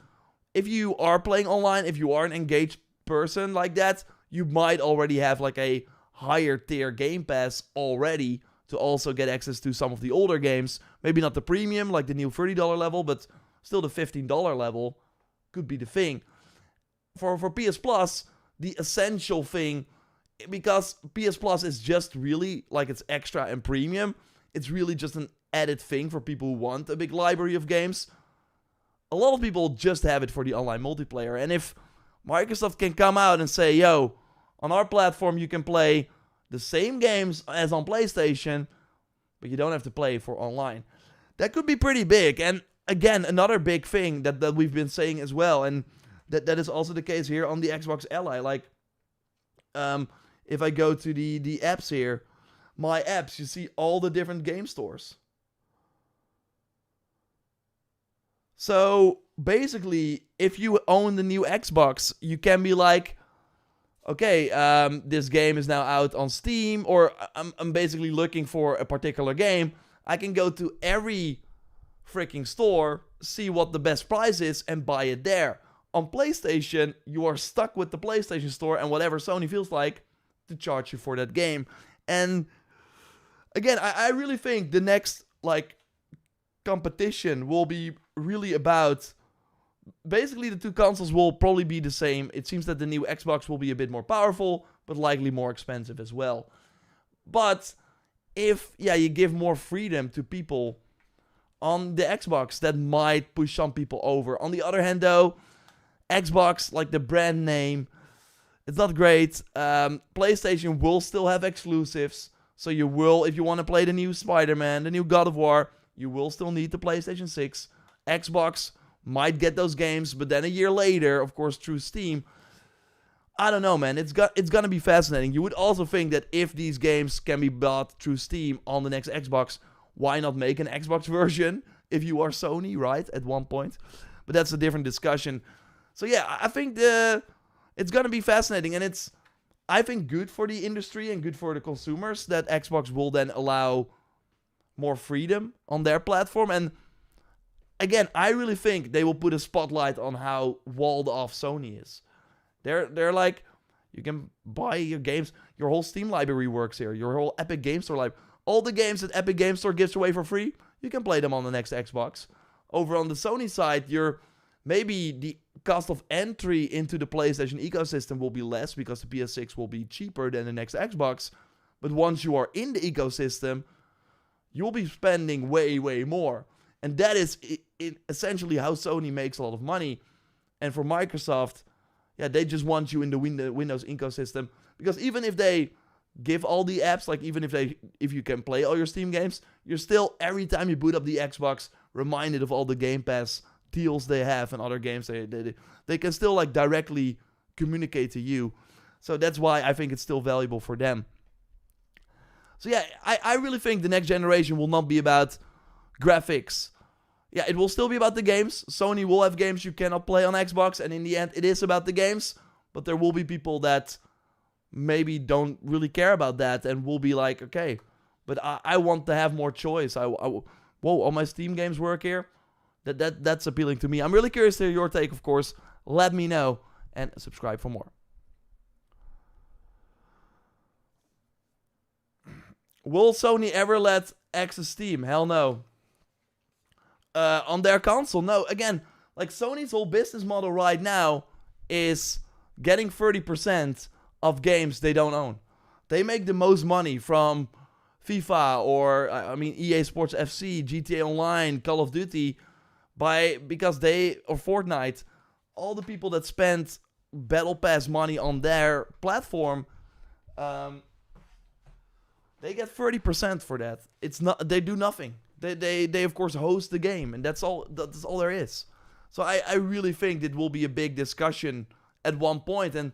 if you are playing online, if you are an engaged person like that, you might already have like a higher tier Game Pass already to also get access to some of the older games. Maybe not the premium, like the new $30 level, but still the $15 level could be the thing. For PS Plus, the essential thing, because PS Plus is just really like it's extra and premium, it's really just an added thing for people who want a big library of games. A lot of people just have it for the online multiplayer, and if Microsoft can come out and say, yo, on our platform you can play the same games as on PlayStation, but you don't have to play for online, that could be pretty big. And again, another big thing that we've been saying as well, and that is also the case here on the Xbox Ally. Like, if I go to the apps here, my apps, you see all the different game stores. So basically, if you own the new Xbox, you can be like, okay, this game is now out on Steam, or I'm basically looking for a particular game. I can go to every freaking store, see what the best price is, and buy it there. On PlayStation, you are stuck with the PlayStation Store and whatever Sony feels like to charge you for that game. And again, I really think the next like competition will be really about, basically the 2 consoles will probably be the same. It seems that the new Xbox will be a bit more powerful, but likely more expensive as well. But if, you give more freedom to people on the Xbox, that might push some people over. On the other hand though, Xbox, like the brand name, it's not great. PlayStation will still have exclusives. So you will, if you want to play the new Spider-Man, the new God of War, you will still need the PlayStation 6. Xbox might get those games, but then a year later, of course, through Steam. I don't know, man. It's gonna be fascinating. You would also think that if these games can be bought through Steam on the next Xbox, why not make an Xbox version if you are Sony, right? At one point. But that's a different discussion. So yeah, I think it's gonna be fascinating, and it's, I think, good for the industry and good for the consumers that Xbox will then allow more freedom on their platform. And again, I really think they will put a spotlight on how walled off Sony is. They're like, you can buy your games, your whole Steam library works here, your whole Epic Game Store library. All the games that Epic Game Store gives away for free, you can play them on the next Xbox. Over on the Sony side, maybe the cost of entry into the PlayStation ecosystem will be less because the PS6 will be cheaper than the next Xbox. But once you are in the ecosystem, you'll be spending way, way more. And that is essentially how Sony makes a lot of money. And for Microsoft, they just want you in the Windows ecosystem. Because even if they give all the apps, like even if you can play all your Steam games, you're still, every time you boot up the Xbox, reminded of all the Game Pass deals they have and other games they can still like directly communicate to you. So that's why I think it's still valuable for them. So yeah, I really think the next generation will not be about graphics. Yeah, it will still be about the games. Sony will have games you cannot play on Xbox, and in the end, it is about the games. But there will be people that maybe don't really care about that and will be like, okay, but I want to have more choice. Whoa, all my Steam games work here? That's appealing to me. I'm really curious to hear your take, of course. Let me know, and subscribe for more. Will Sony ever let access Steam? Hell no. On their console, no. Again, like Sony's whole business model right now is getting 30% of games they don't own. They make the most money from FIFA or I mean EA Sports FC, GTA Online, Call of Duty, because they, or Fortnite, all the people that spend Battle Pass money on their platform, they get 30% for that. It's not, they do nothing. They of course host the game, and that's all there is. So I really think it will be a big discussion at one point. And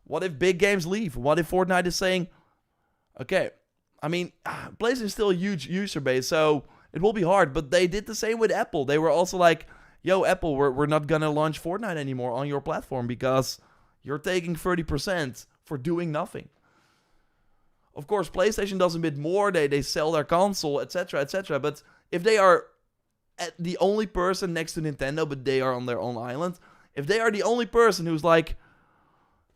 what if big games leave? What if Fortnite is saying, okay, I mean, PlayStation is still a huge user base, so it will be hard. But they did the same with Apple. They were also like, yo, Apple, we're not gonna launch Fortnite anymore on your platform because you're taking 30% for doing nothing. Of course, PlayStation does a bit more. They sell their console, etc., etc. But if they are the only person next to Nintendo, but they are on their own island, if they are the only person who's like,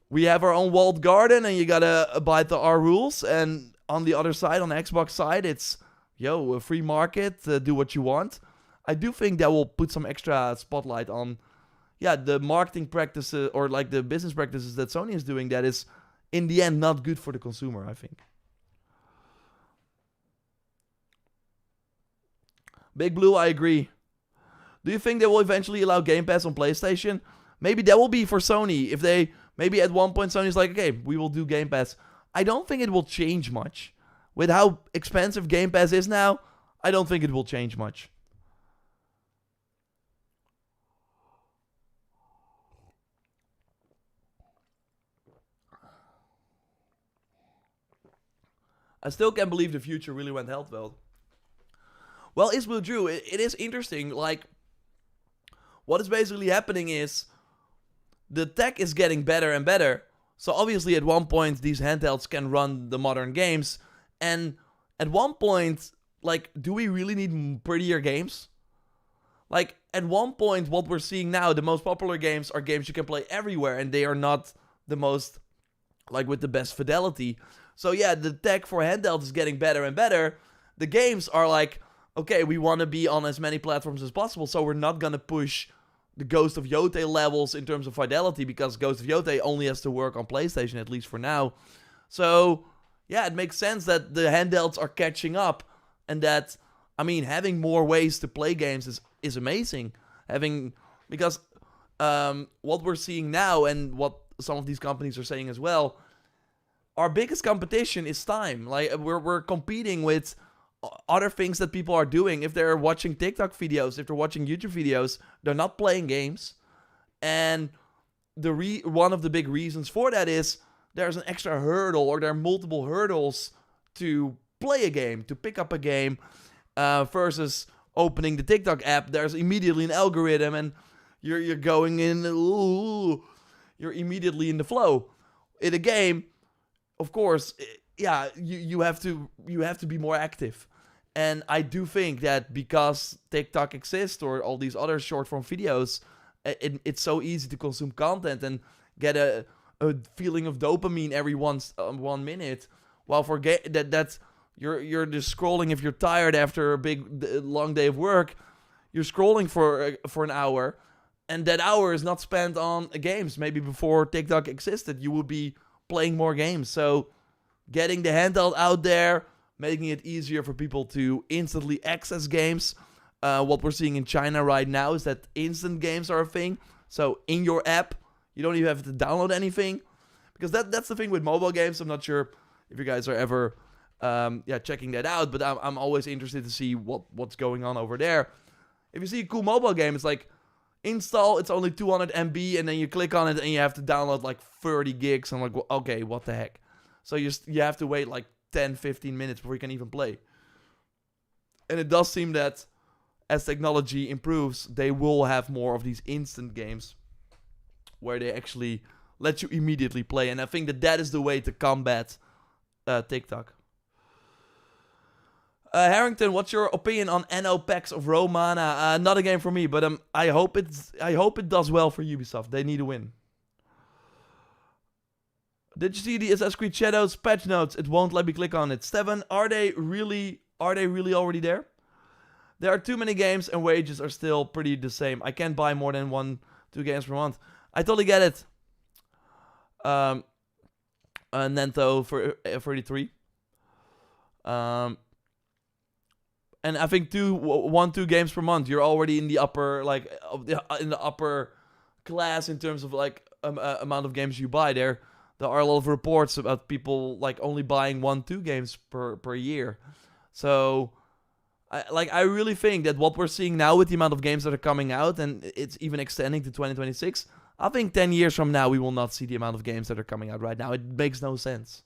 we have our own walled garden and you gotta abide to our rules, and on the other side, on the Xbox side, it's, yo, a free market, do what you want. I do think that will put some extra spotlight on, the marketing practices or like the business practices that Sony is doing that is, in the end, not good for the consumer, I think. Big Blue, I agree. Do you think they will eventually allow Game Pass on PlayStation? Maybe that will be for Sony. If they, maybe at one point Sony's like, okay, we will do Game Pass. I don't think it will change much. With how expensive Game Pass is now, I don't think it will change much. I still can't believe the future really went health well. Well, Ismail Drew, it is interesting. Like, what is basically happening is the tech is getting better and better. So obviously at one point these handhelds can run the modern games. And at one point, like, do we really need prettier games? Like, at one point, what we're seeing now, the most popular games are games you can play everywhere. And they are not the most, like, with the best fidelity. So yeah, the tech for handhelds is getting better and better. The games are like, okay, we want to be on as many platforms as possible, so we're not going to push the Ghost of Yotei levels in terms of fidelity, because Ghost of Yotei only has to work on PlayStation, at least for now. So yeah, it makes sense that the handhelds are catching up, and that, I mean, having more ways to play games is amazing. Because what we're seeing now, and what some of these companies are saying as well, our biggest competition is time. Like, we're competing with other things that people are doing. If they're watching TikTok videos, if they're watching YouTube videos, they're not playing games. And one of the big reasons for that is there's an extra hurdle, or there are multiple hurdles to play a game, to pick up a game, versus opening the TikTok app. There's immediately an algorithm, and you're going in, you're immediately in the flow. In a game, of course, yeah, you have to be more active. And I do think that because TikTok exists, or all these other short form videos, it's so easy to consume content and get a feeling of dopamine every 1 minute. While for that's you're just scrolling if you're tired after a long day of work. You're scrolling for an hour, and that hour is not spent on games. Maybe before TikTok existed, you would be playing more games. So getting the handheld out there, making it easier for people to instantly access games. What we're seeing in China right now is that instant games are a thing. So in your app, you don't even have to download anything. Because that's the thing with mobile games. I'm not sure if you guys are ever checking that out, but I'm always interested to see what's going on over there. If you see a cool mobile game, it's like, install, it's only 200 MB, and then you click on it and you have to download like 30 gigs. I'm like, well, okay, what the heck? So you have to wait like 10, 15 minutes before you can even play. And it does seem that as technology improves, they will have more of these instant games where they actually let you immediately play. And I think that is the way to combat TikTok. Harrington, what's your opinion on NO packs of Romana? Not a game for me, but I hope it does well for Ubisoft. They need a win. Did you see the Assassin's Creed Shadows patch notes? It won't let me click on it. Steven, are they really already there? There are too many games and wages are still pretty the same. I can't buy more than 1-2 games per month. I totally get it. Nento for 33. And I think 2 games per month, you're already in the upper in the upper class in terms of amount of games you buy. There are a lot of reports about people only buying 1-2 games per year. So I really think that what we're seeing now with the amount of games that are coming out, and it's even extending to 2026, I think 10 years from now we will not see the amount of games that are coming out right now. It makes no sense.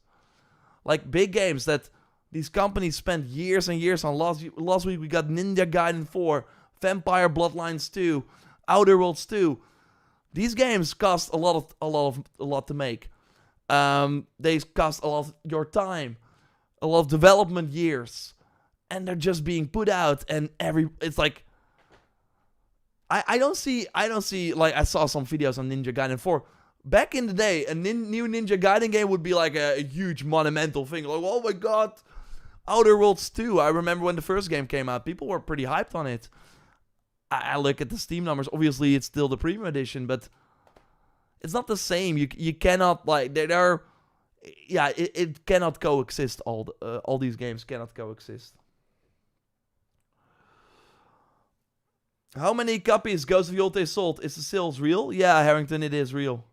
Big games that these companies spend years and years on. Last week we got Ninja Gaiden 4, Vampire Bloodlines 2, Outer Worlds 2. These games cost a lot to make. They cost a lot of your time, a lot of development years, and they're just being put out. And it's like I don't see. I saw some videos on Ninja Gaiden 4. Back in the day, a new Ninja Gaiden game would be a huge monumental thing. Oh my god, Outer Worlds 2. I remember when the first game came out, people were pretty hyped on it. I look at the Steam numbers. Obviously, it's still the premium edition, but it's not the same. You cannot it cannot coexist. All these games cannot coexist. How many copies Ghost of Yoltay sold? Is the sales real? Yeah, Harrington, it is real.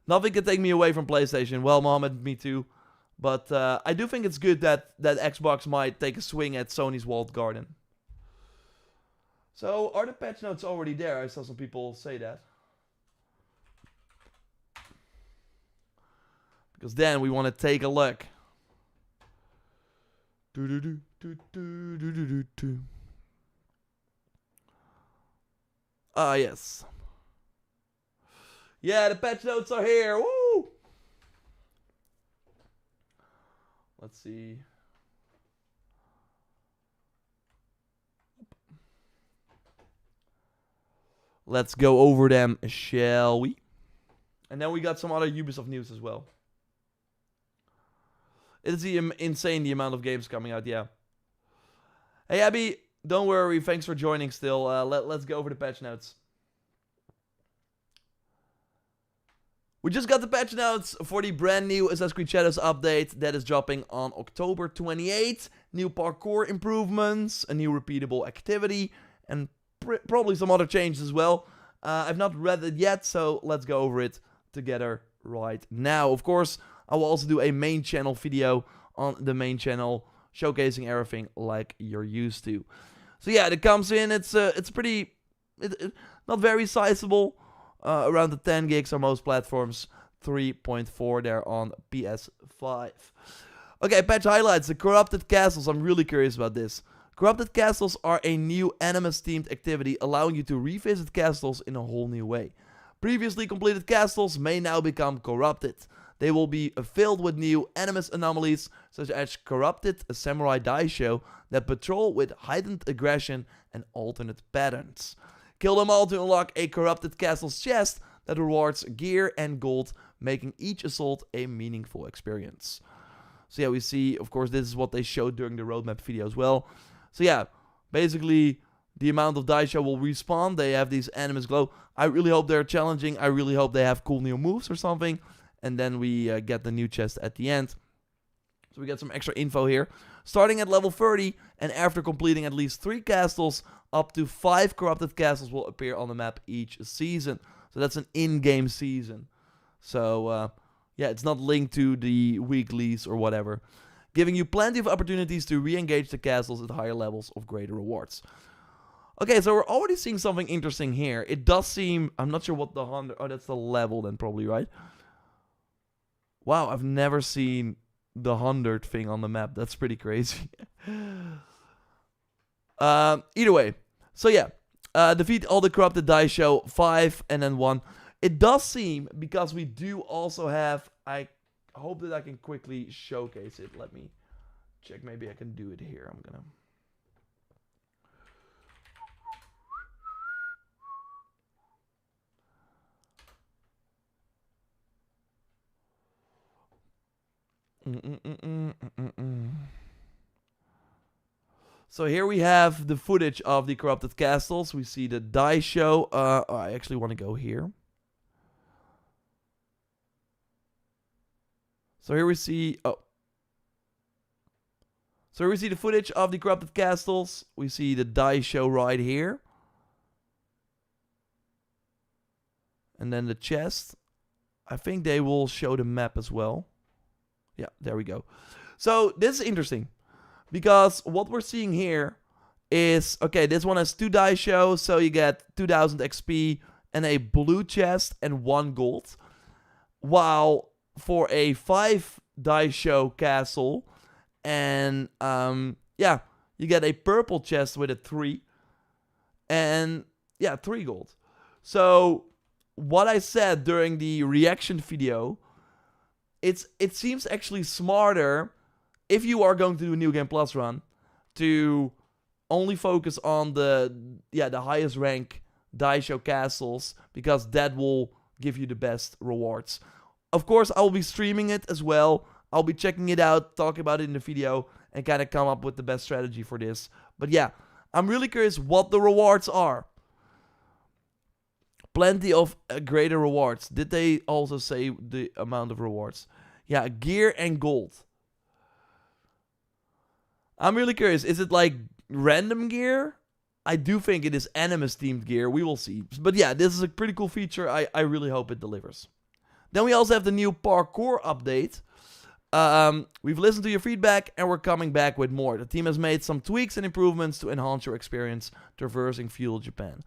Nothing can take me away from PlayStation. Well, Mohammed, me too. But I do think it's good that Xbox might take a swing at Sony's walled garden. So, are the patch notes already there? I saw some people say that. Because then we want to take a look. Ah, yes. Yeah, the patch notes are here. Woo! Let's see. Let's go over them, shall we? And then we got some other Ubisoft news as well. It's insane the amount of games coming out, yeah. Hey, Abby, don't worry. Thanks for joining still. Let's go over the patch notes. We just got the patch notes for the brand new Assassin's Creed Shadows update that is dropping on October 28th. New parkour improvements, a new repeatable activity, and probably some other changes as well. I've not read it yet, so let's go over it together right now. Of course, I will also do a main channel video on the main channel, showcasing everything like you're used to. So yeah, it comes in. It's pretty, not very sizable. Around the 10 gigs on most platforms, 3.4 there on PS5. Okay, patch highlights. The Corrupted Castles. I'm really curious about this. Corrupted Castles are a new Animus-themed activity, allowing you to revisit castles in a whole new way. Previously completed castles may now become corrupted. They will be filled with new Animus anomalies, such as Corrupted, a samurai daisho that patrol with heightened aggression and alternate patterns. Kill them all to unlock a Corrupted Castle's chest that rewards gear and gold, making each assault a meaningful experience. So yeah, we see, of course, this is what they showed during the roadmap video as well. So yeah, basically, the amount of daisho will respawn. They have these Animus glow. I really hope they're challenging. I really hope they have cool new moves or something. And then we get the new chest at the end. So we get some extra info here. Starting at level 30, and after completing at least 3 castles, up to 5 corrupted castles will appear on the map each season. So that's an in-game season. So, yeah, it's not linked to the weeklies or whatever. Giving you plenty of opportunities to re-engage the castles at higher levels of greater rewards. Okay, so we're already seeing something interesting here. It does seem... I'm not sure what the 100... Oh, that's the level then probably, right? Wow, I've never seen the 100 thing on the map. That's pretty crazy. Either way. So yeah, defeat all the corrupted daisho, 5 and then 1. It does seem, because we do also have, I hope that I can quickly showcase it. Let me check, maybe I can do it here. I'm gonna... So here we have the footage of the corrupted castles. We see the daisho. I actually want to go here. So here we see... Oh. So we see the footage of the corrupted castles. We see the die show right here. And then the chest. I think they will show the map as well. Yeah, there we go. So this is interesting. Because what we're seeing here is... Okay, this one has 2 die shows. So you get 2000 XP and a blue chest and 1 gold. While for a 5 die show castle... And, yeah, you get a purple chest with a 3. And, yeah, 3 gold. So, what I said during the reaction video, it seems actually smarter, if you are going to do a New Game Plus run, to only focus on the highest rank die show castles, because that will give you the best rewards. Of course, I will be streaming it as well. I'll be checking it out, talking about it in the video, and kind of come up with the best strategy for this. But yeah, I'm really curious what the rewards are. Plenty of greater rewards. Did they also say the amount of rewards? Yeah, gear and gold. I'm really curious. Is it like random gear? I do think it is Animus themed gear. We will see. But yeah, this is a pretty cool feature. I really hope it delivers. Then we also have the new parkour update. We've listened to your feedback and we're coming back with more. The team has made some tweaks and improvements to enhance your experience traversing feudal Japan.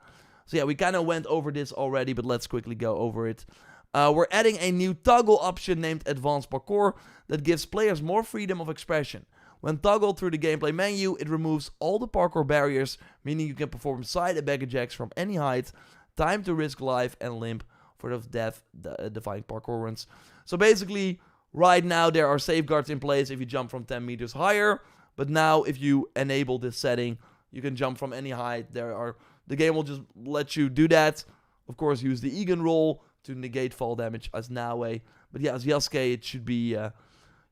So yeah, we kind of went over this already, but let's quickly go over it. We're adding a new toggle option named Advanced Parkour that gives players more freedom of expression. When toggled through the gameplay menu, it removes all the parkour barriers, meaning you can perform side and back jacks from any height, time to risk life and limb for those death-defying parkour runs. So basically... Right now, there are safeguards in place if you jump from 10 meters higher. But now, if you enable this setting, you can jump from any height. The game will just let you do that. Of course, use the Egan roll to negate fall damage as Naue. But yeah, as Yasuke, it should be...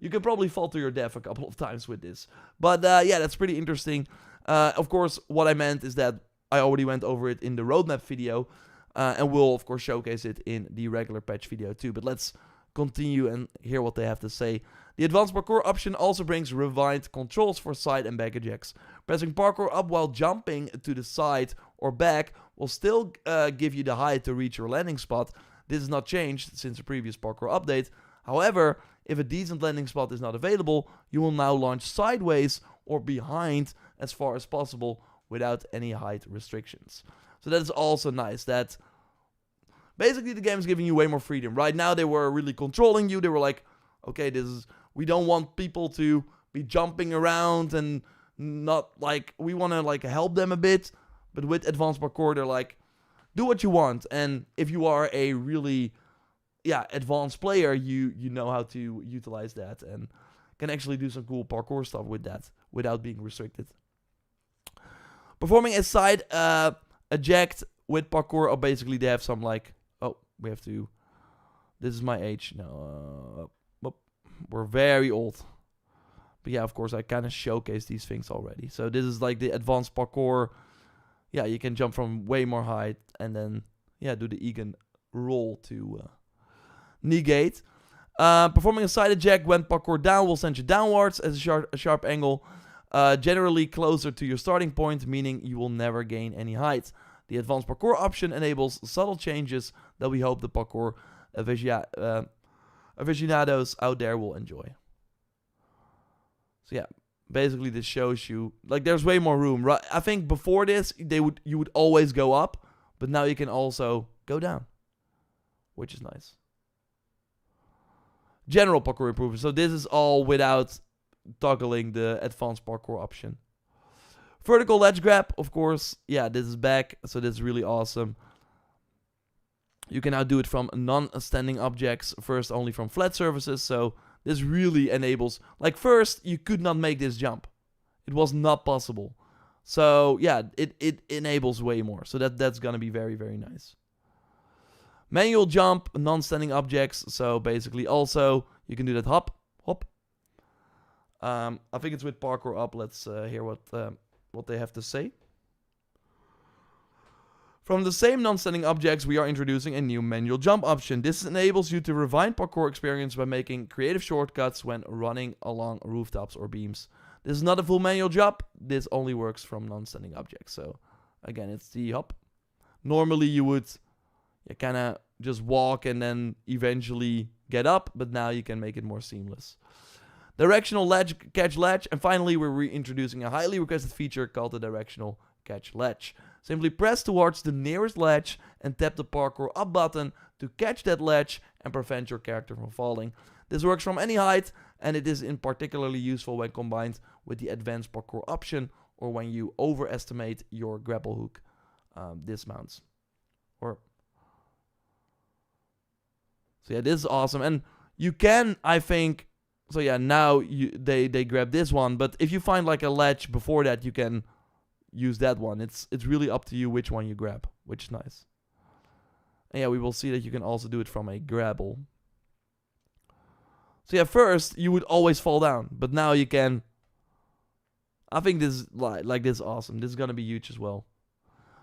you can probably fall to your death a couple of times with this. But yeah, that's pretty interesting. Of course, what I meant is that I already went over it in the roadmap video. And we'll, of course, showcase it in the regular patch video too. But let's... continue and hear what they have to say. The advanced parkour option also brings refined controls for side and back ejects. Pressing parkour up while jumping to the side or back will still give you the height to reach your landing spot. This has not changed since the previous parkour update. However, if a decent landing spot is not available, you will now launch sideways or behind as far as possible without any height restrictions. So that is also nice. That basically, the game is giving you way more freedom. Right now, they were really controlling you. They were like, okay, we don't want people to be jumping around and not like, we want to like help them a bit. But with advanced parkour, they're like, do what you want. And if you are a really, advanced player, you know how to utilize that and can actually do some cool parkour stuff with that without being restricted. Performing a side eject with parkour, or basically they have some like, we have to... This is my age. No, we're very old. But yeah, of course, I kind of showcased these things already. So this is like the advanced parkour. Yeah, you can jump from way more height. And then, do the Egan roll to negate. Performing a side eject when parkour down will send you downwards at a sharp angle. Generally closer to your starting point, meaning you will never gain any height. The advanced parkour option enables subtle changes that we hope the parkour aficionados out there will enjoy. So yeah, basically this shows you, like, there's way more room. Right? I think before this, you would always go up, but now you can also go down, which is nice. General parkour improvement. So this is all without toggling the advanced parkour option. Vertical ledge grab, of course. Yeah, this is back, so this is really awesome. You can now do it from non-standing objects, first only from flat surfaces, so this really enables... Like, first, you could not make this jump. It was not possible. So, yeah, it enables way more, so that's gonna be very, very nice. Manual jump, non-standing objects, so basically also, you can do that hop, hop. I think it's with parkour up. Let's hear what they have to say. From the same non-standing objects, we are introducing a new manual jump option. This enables you to refine parkour experience by making creative shortcuts when running along rooftops or beams. This is not a full manual job. This only works from non-standing objects. So again, it's the hop. Normally you would kind of just walk and then eventually get up, but now you can make it more seamless. Directional ledge, catch ledge, and finally we're reintroducing a highly requested feature called the directional catch ledge. Simply press towards the nearest ledge and tap the parkour up button to catch that ledge and prevent your character from falling. This works from any height, and it is in particularly useful when combined with the advanced parkour option or when you overestimate your grapple hook dismounts. So yeah, this is awesome, and you can, I think. So yeah, now they grab this one, but if you find like a ledge before that, you can use that one. It's really up to you which one you grab, which is nice. And yeah, we will see that you can also do it from a grapple. So yeah, first you would always fall down, but now you can. I think this is like this is awesome. This is gonna be huge as well.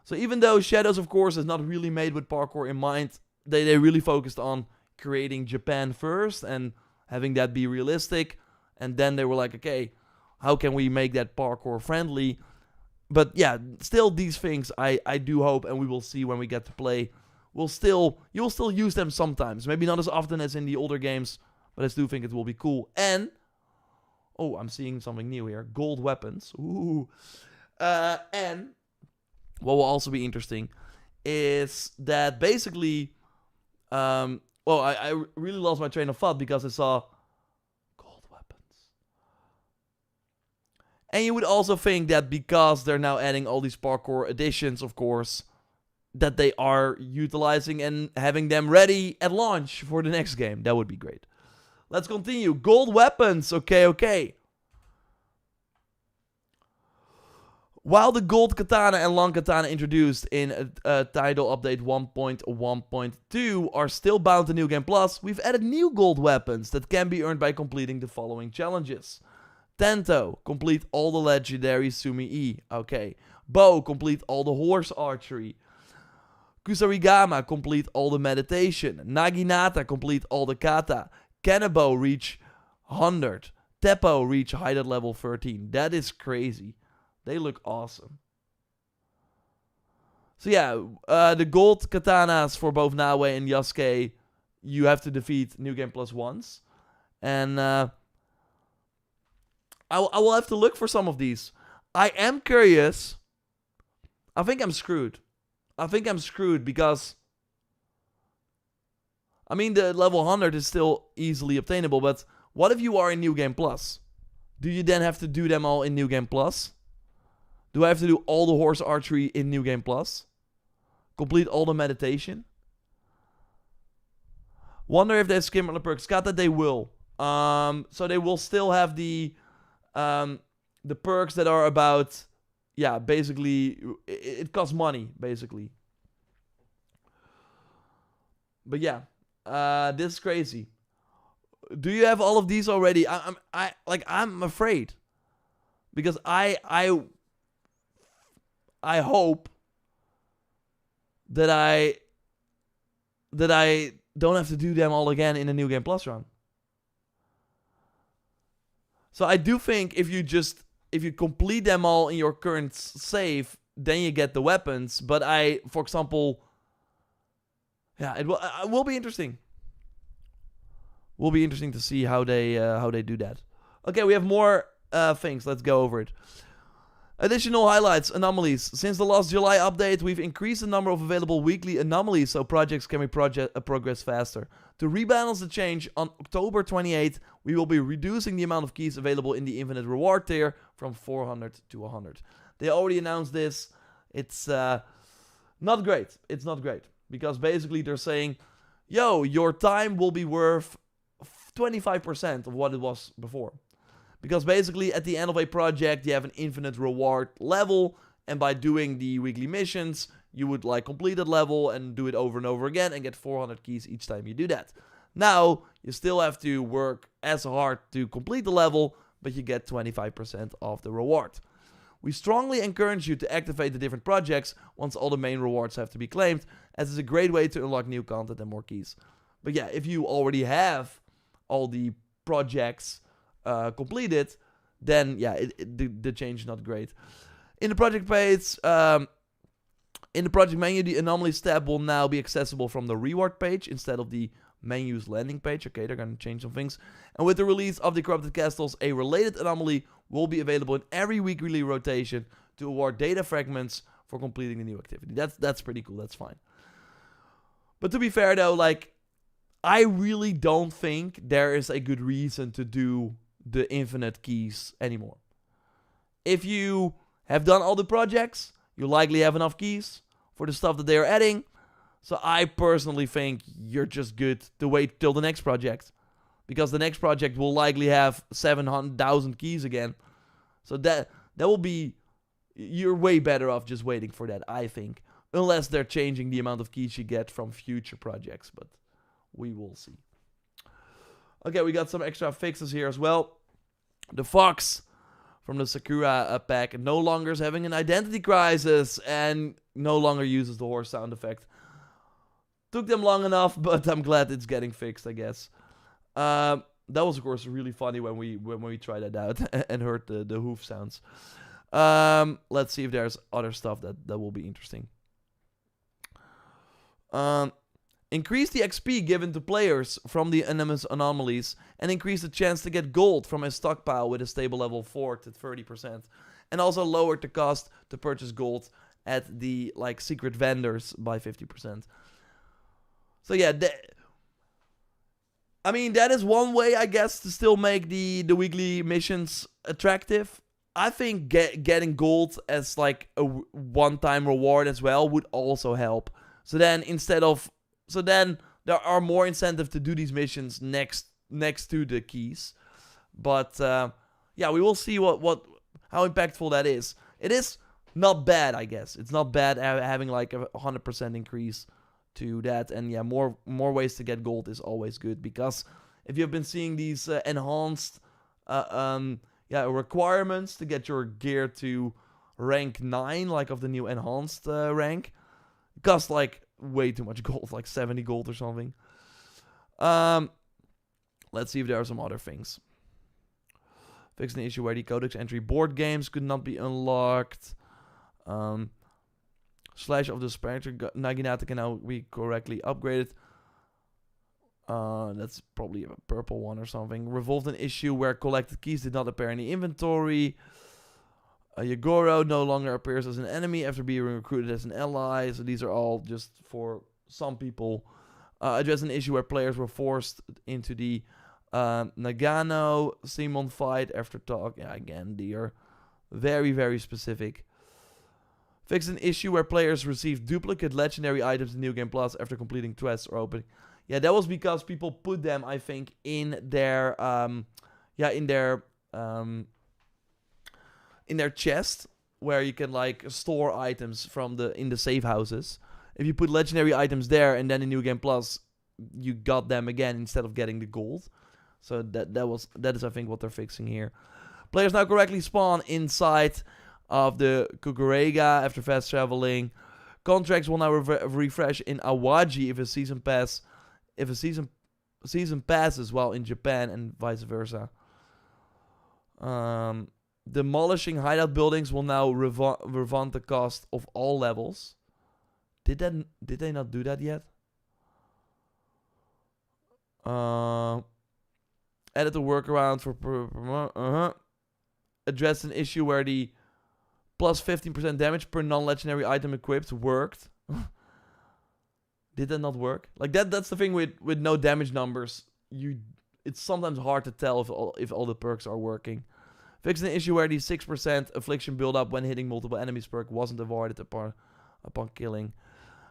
So even though Shadows, of course, is not really made with parkour in mind, they really focused on creating Japan first and having that be realistic, and then they were like, okay, how can we make that parkour friendly? But yeah, still these things I do hope, and we will see when we get to play, you will still use them sometimes. Maybe not as often as in the older games, but I still think it will be cool. And oh, I'm seeing something new here. Gold weapons. Ooh. And what will also be interesting is that basically well, I really lost my train of thought because I saw gold weapons. And you would also think that because they're now adding all these parkour additions, of course, that they are utilizing and having them ready at launch for the next game. That would be great. Let's continue. Gold weapons. Okay. While the gold katana and long katana introduced in title update 1.1.2 are still bound to New Game Plus, we've added new gold weapons that can be earned by completing the following challenges. Tento, complete all the legendary Sumi-E. Okay. Bow, complete all the horse archery. Kusarigama, complete all the meditation. Naginata, complete all the kata. Kanabo, reach 100. Teppo, reach height at level 13. That is crazy. They look awesome. So yeah, the gold katanas for both Nawe and Yasuke, you have to defeat New Game Plus once. And I will have to look for some of these. I am curious. I think I'm screwed. Because I mean, the level 100 is still easily obtainable, but what if you are in New Game Plus? Do you then have to do them all in New Game Plus? Do I have to do all the horse archery in New Game Plus? Complete all the meditation? Wonder if they have skim on the perks. Got that they will. So they will still have the perks that are about, yeah, basically, it costs money, basically. But yeah, this is crazy. Do you have all of these already? I'm afraid. Because I hope that I don't have to do them all again in a New Game Plus run. So I do think if you complete them all in your current save, then you get the weapons. But for example, yeah, it will be interesting. Will be interesting to see how they do that. Okay, we have more things. Let's go over it. Additional highlights, anomalies. Since the last July update, we've increased the number of available weekly anomalies so projects can progress faster. To rebalance the change, on October 28th, we will be reducing the amount of keys available in the infinite reward tier from 400 to 100. They already announced this. It's not great. It's not great. Because basically they're saying, yo, your time will be worth 25% of what it was before. Because basically at the end of a project you have an infinite reward level, and by doing the weekly missions you would like complete that level and do it over and over again and get 400 keys each time you do that. Now you still have to work as hard to complete the level, but you get 25% of the reward. We strongly encourage you to activate the different projects once all the main rewards have to be claimed, as it's a great way to unlock new content and more keys. But yeah, if you already have all the projects completed, then yeah, the change is not great. In the project page, in the project menu, the anomalies tab will now be accessible from the reward page instead of the menu's landing page. Okay, they're going to change some things. And with the release of the corrupted castles, a related anomaly will be available in every weekly rotation to award data fragments for completing the new activity. That's pretty cool. That's fine. But to be fair though, like, I really don't think there is a good reason to do the infinite keys anymore. If you have done all the projects, you likely have enough keys for the stuff that they are adding. So I personally think you're just good to wait till the next project. Because the next project will likely have 700,000 keys again. So that will be... You're way better off just waiting for that, I think. Unless they're changing the amount of keys you get from future projects. But we will see. Okay, we got some extra fixes here as well. The fox from the Sakura pack no longer is having an identity crisis and no longer uses the horse sound effect. Took them long enough, but I'm glad it's getting fixed, I guess. That was, of course, really funny when we tried that out and heard the hoof sounds. Let's see if there's other stuff that will be interesting. Increase the XP given to players from the anonymous anomalies and increase the chance to get gold from a stockpile with a stable level 4 to 30%. And also lowered the cost to purchase gold at the secret vendors by 50%. So yeah, I mean, that is one way, I guess, to still make the weekly missions attractive. I think getting gold as like a one-time reward as well would also help. So then there are more incentive to do these missions next to the keys. But yeah, we will see how impactful that is. It is not bad, I guess. It's not bad having like a 100% increase to that. And yeah, more ways to get gold is always good, because if you've been seeing these enhanced requirements to get your gear to rank 9, like of the new enhanced rank, it costs like way too much gold, like 70 gold or something. Let's see if there are some other things. Fix an issue where the codex entry board games could not be unlocked. Slash of the Spectre Naginata can now be correctly upgraded. That's probably a purple one or something. Revolved an issue where collected keys did not appear in the inventory. Yagoro no longer appears as an enemy after being recruited as an ally. So these are all just for some people. Address an issue where players were forced into the Nagano Simon fight after talk. Yeah, again, they are very, very specific. Fix an issue where players received duplicate legendary items in New Game Plus after completing quests or opening. Yeah, that was because people put them, I think, in their chest, where you can like store items from in the safe houses. If you put legendary items there and then in New Game Plus, you got them again instead of getting the gold. So that is I think what they're fixing here. Players now correctly spawn inside of the Kukurega after fast traveling. Contracts will now refresh in Awaji if a season passes while in Japan, and vice versa. Demolishing hideout buildings will now revamp the cost of all levels. Did they not do that yet? Added a workaround for addressed an issue where the plus 15% damage per non-legendary item equipped worked. Did that not work? Like that's the thing with no damage numbers. It's sometimes hard to tell if all the perks are working. Fixed an issue where the 6% affliction buildup when hitting multiple enemies perk wasn't avoided upon killing.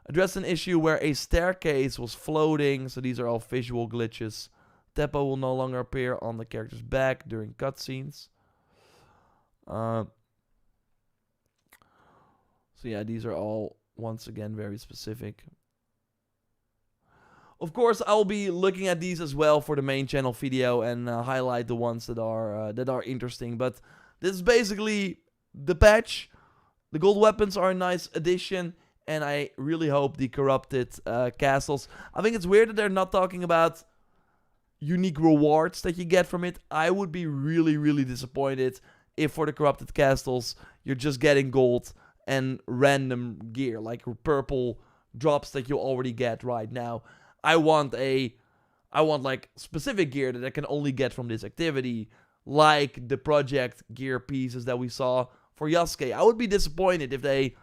Addressed an issue where a staircase was floating. So these are all visual glitches. Teppo will no longer appear on the character's back during cutscenes. So yeah, these are all, once again, very specific. Of course, I'll be looking at these as well for the main channel video and highlight the ones that are interesting. But this is basically the patch. The gold weapons are a nice addition, and I really hope the corrupted castles. I think it's weird that they're not talking about unique rewards that you get from it. I would be really, really disappointed if for the corrupted castles you're just getting gold and random gear, like purple drops that you already get right now. I want like specific gear that I can only get from this activity, like the project gear pieces that we saw for Yasuke. I would be disappointed if they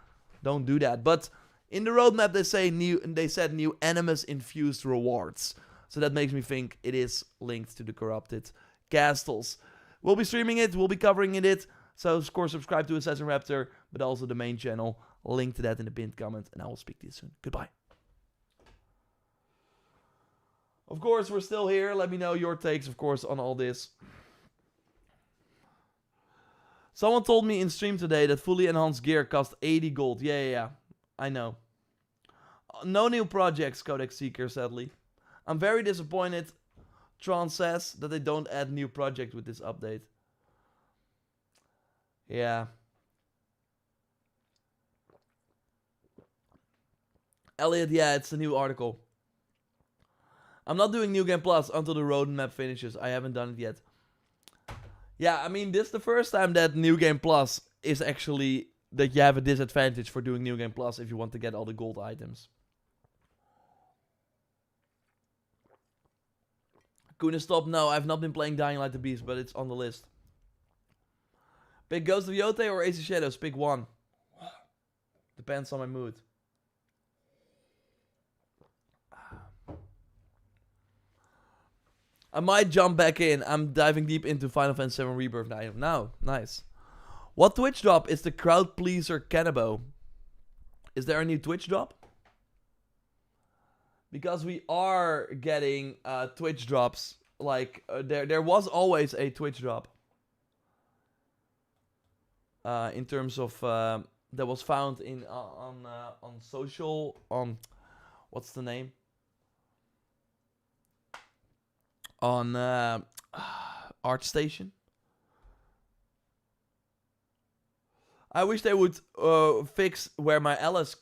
don't do that. But in the roadmap they said new animus infused rewards. So that makes me think it is linked to the corrupted castles. We'll be streaming it, we'll be covering it. So of course subscribe to JorRaptor, but also the main channel. Link to that in the pinned comment, and I will speak to you soon. Goodbye. Of course, we're still here. Let me know your takes, of course, on all this. Someone told me in stream today that fully enhanced gear cost 80 gold. Yeah. I know. No new projects, Codex Seeker, sadly. I'm very disappointed, Tron says, that they don't add new projects with this update. Yeah. Elliot, yeah, it's a new article. I'm not doing New Game Plus until the roadmap finishes. I haven't done it yet. Yeah, I mean, this is the first time that New Game Plus is actually that you have a disadvantage for doing New Game Plus if you want to get all the gold items. Couldn't stop. No, I've not been playing Dying Light the Beast, but it's on the list. Pick Ghost of Yotei or Ace of Shadows? Pick one. Depends on my mood. I might jump back in. I'm diving deep into Final Fantasy VII Rebirth now. Nice. What Twitch drop is the crowd pleaser Cannabo? Is there a new Twitch drop? Because we are getting Twitch drops. Like there was always a Twitch drop. In terms of that was found in on social what's the name? On ArtStation. I wish they would fix where my allies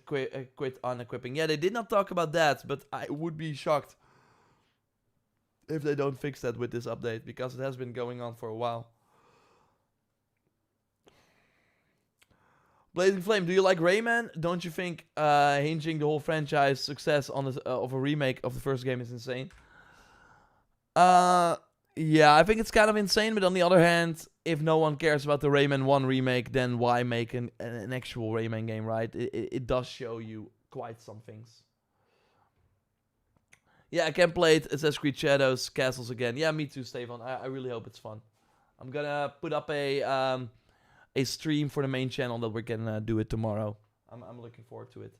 quit unequipping. Yeah, they did not talk about that, but I would be shocked if they don't fix that with this update, because it has been going on for a while. Blazing Flame, do you like Rayman? Don't you think hinging the whole franchise success on of a remake of the first game is insane? Yeah, I think it's kind of insane, but on the other hand, if no one cares about the Rayman 1 remake, then why make an actual Rayman game, right? It does show you quite some things. Yeah, I can play it, Assassin's Creed Shadows Castles again. Yeah, me too, Stefan. I really hope it's fun. I'm gonna put up a stream for the main channel that we're gonna do it tomorrow. I'm looking forward to it.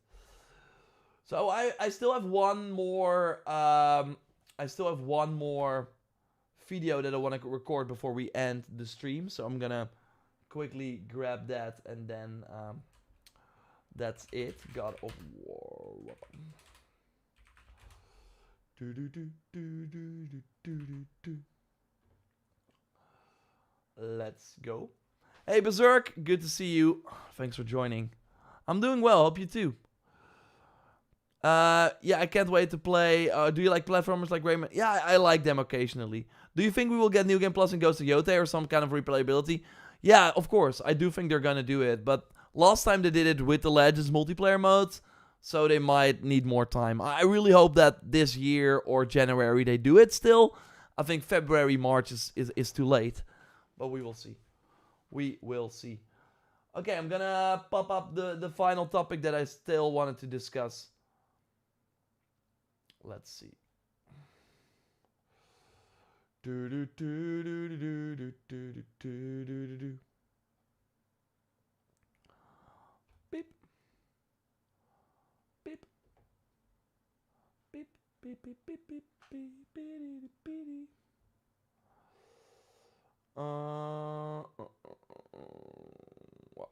So I still have one more video that I want to record before we end the stream, so I'm gonna quickly grab that, and then that's it. God of War. Let's go. Hey Berserk, good to see you. Thanks for joining. I'm doing well, hope you too. Yeah, I can't wait to play. Do you like platformers like Rayman? Yeah, I like them occasionally. Do you think we will get New Game Plus and Ghost of Yotei or some kind of replayability? Yeah, of course. I do think they're gonna do it. But last time they did it with the Legends multiplayer mode, so they might need more time. I really hope that this year or January they do it still. I think February, March is too late. But we will see. We will see. Okay, I'm gonna pop up the final topic that I still wanted to discuss. Let's see. Beep. Beep. Beep. Beep. Beep. Beep. Beep. Beep. Beep. What?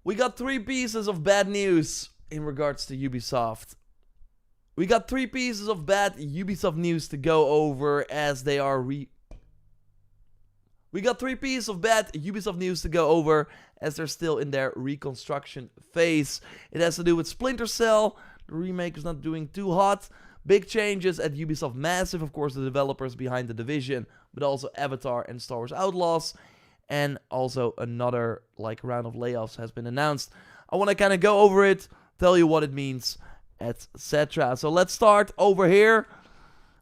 We got 3 pieces of bad news in regards to Ubisoft. we got 3 pieces of bad Ubisoft news to go over as they are We got 3 pieces of bad Ubisoft news to go over as they're still in their reconstruction phase. It has to do with Splinter Cell. The remake is not doing too hot. Big changes at Ubisoft Massive, of course, the developers behind The Division, but also Avatar and Star Wars Outlaws. And also another round of layoffs has been announced. I want to kind of go over it, tell you what it means, etc. So let's start over here.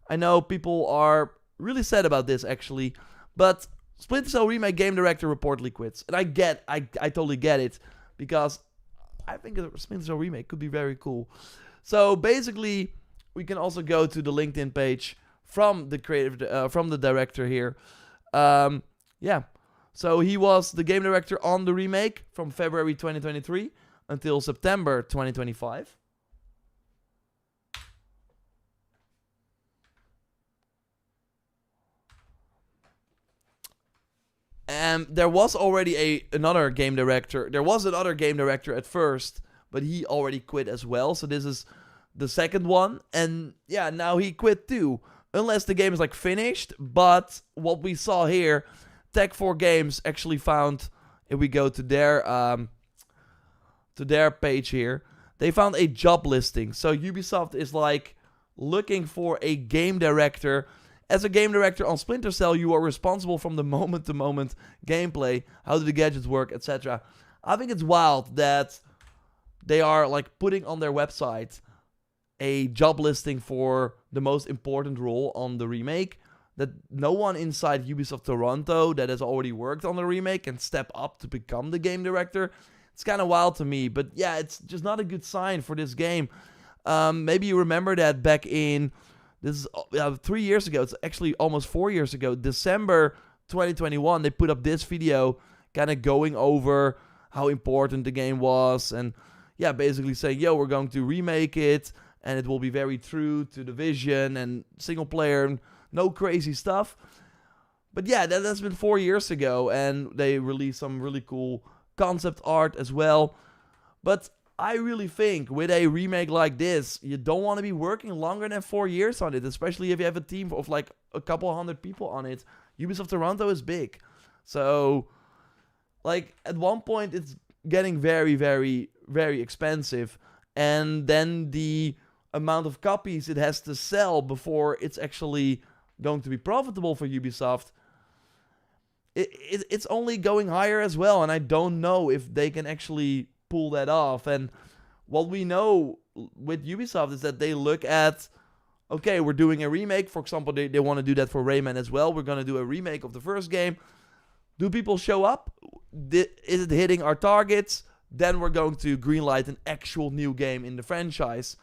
I know people are really sad about this actually, but Splinter Cell Remake game director reportedly quits. And I totally get it, because I think a Splinter Cell Remake could be very cool. So basically, we can also go to the LinkedIn page from the director here. Yeah. So he was the game director on the remake from February 2023 until September 2025. And there was already another game director. There was another game director at first, but he already quit as well. So this is the second one. And yeah, now he quit too. Unless the game is finished. But what we saw here, Tech 4 Games actually found, if we go to their page here, they found a job listing. So Ubisoft is looking for a game director. As a game director on Splinter Cell, you are responsible from the moment-to-moment gameplay, how do the gadgets work, etc. I think it's wild that they are putting on their website a job listing for the most important role on the remake, that no one inside Ubisoft Toronto that has already worked on the remake can step up to become the game director. It's kind of wild to me, but yeah, it's just not a good sign for this game. Maybe you remember that back in... This is 3 years ago. It's actually almost 4 years ago. December 2021, they put up this video kind of going over how important the game was. And yeah, basically saying, yo, we're going to remake it. And it will be very true to the vision and single player and no crazy stuff. But yeah, that's been 4 years ago. And they released some really cool concept art as well. But I really think with a remake like this, you don't want to be working longer than 4 years on it, especially if you have a team of a couple hundred people on it. Ubisoft Toronto is big. So, at one point, it's getting very, very, very expensive. And then the amount of copies it has to sell before it's actually going to be profitable for Ubisoft, it's only going higher as well. And I don't know if they can actually pull that off. And what we know with Ubisoft is that they look at, okay, we're doing a remake. For example, they want to do that for Rayman as well. We're going to do a remake of the first game. Do people show up? Is it hitting our targets? Then we're going to greenlight an actual new game in the franchise.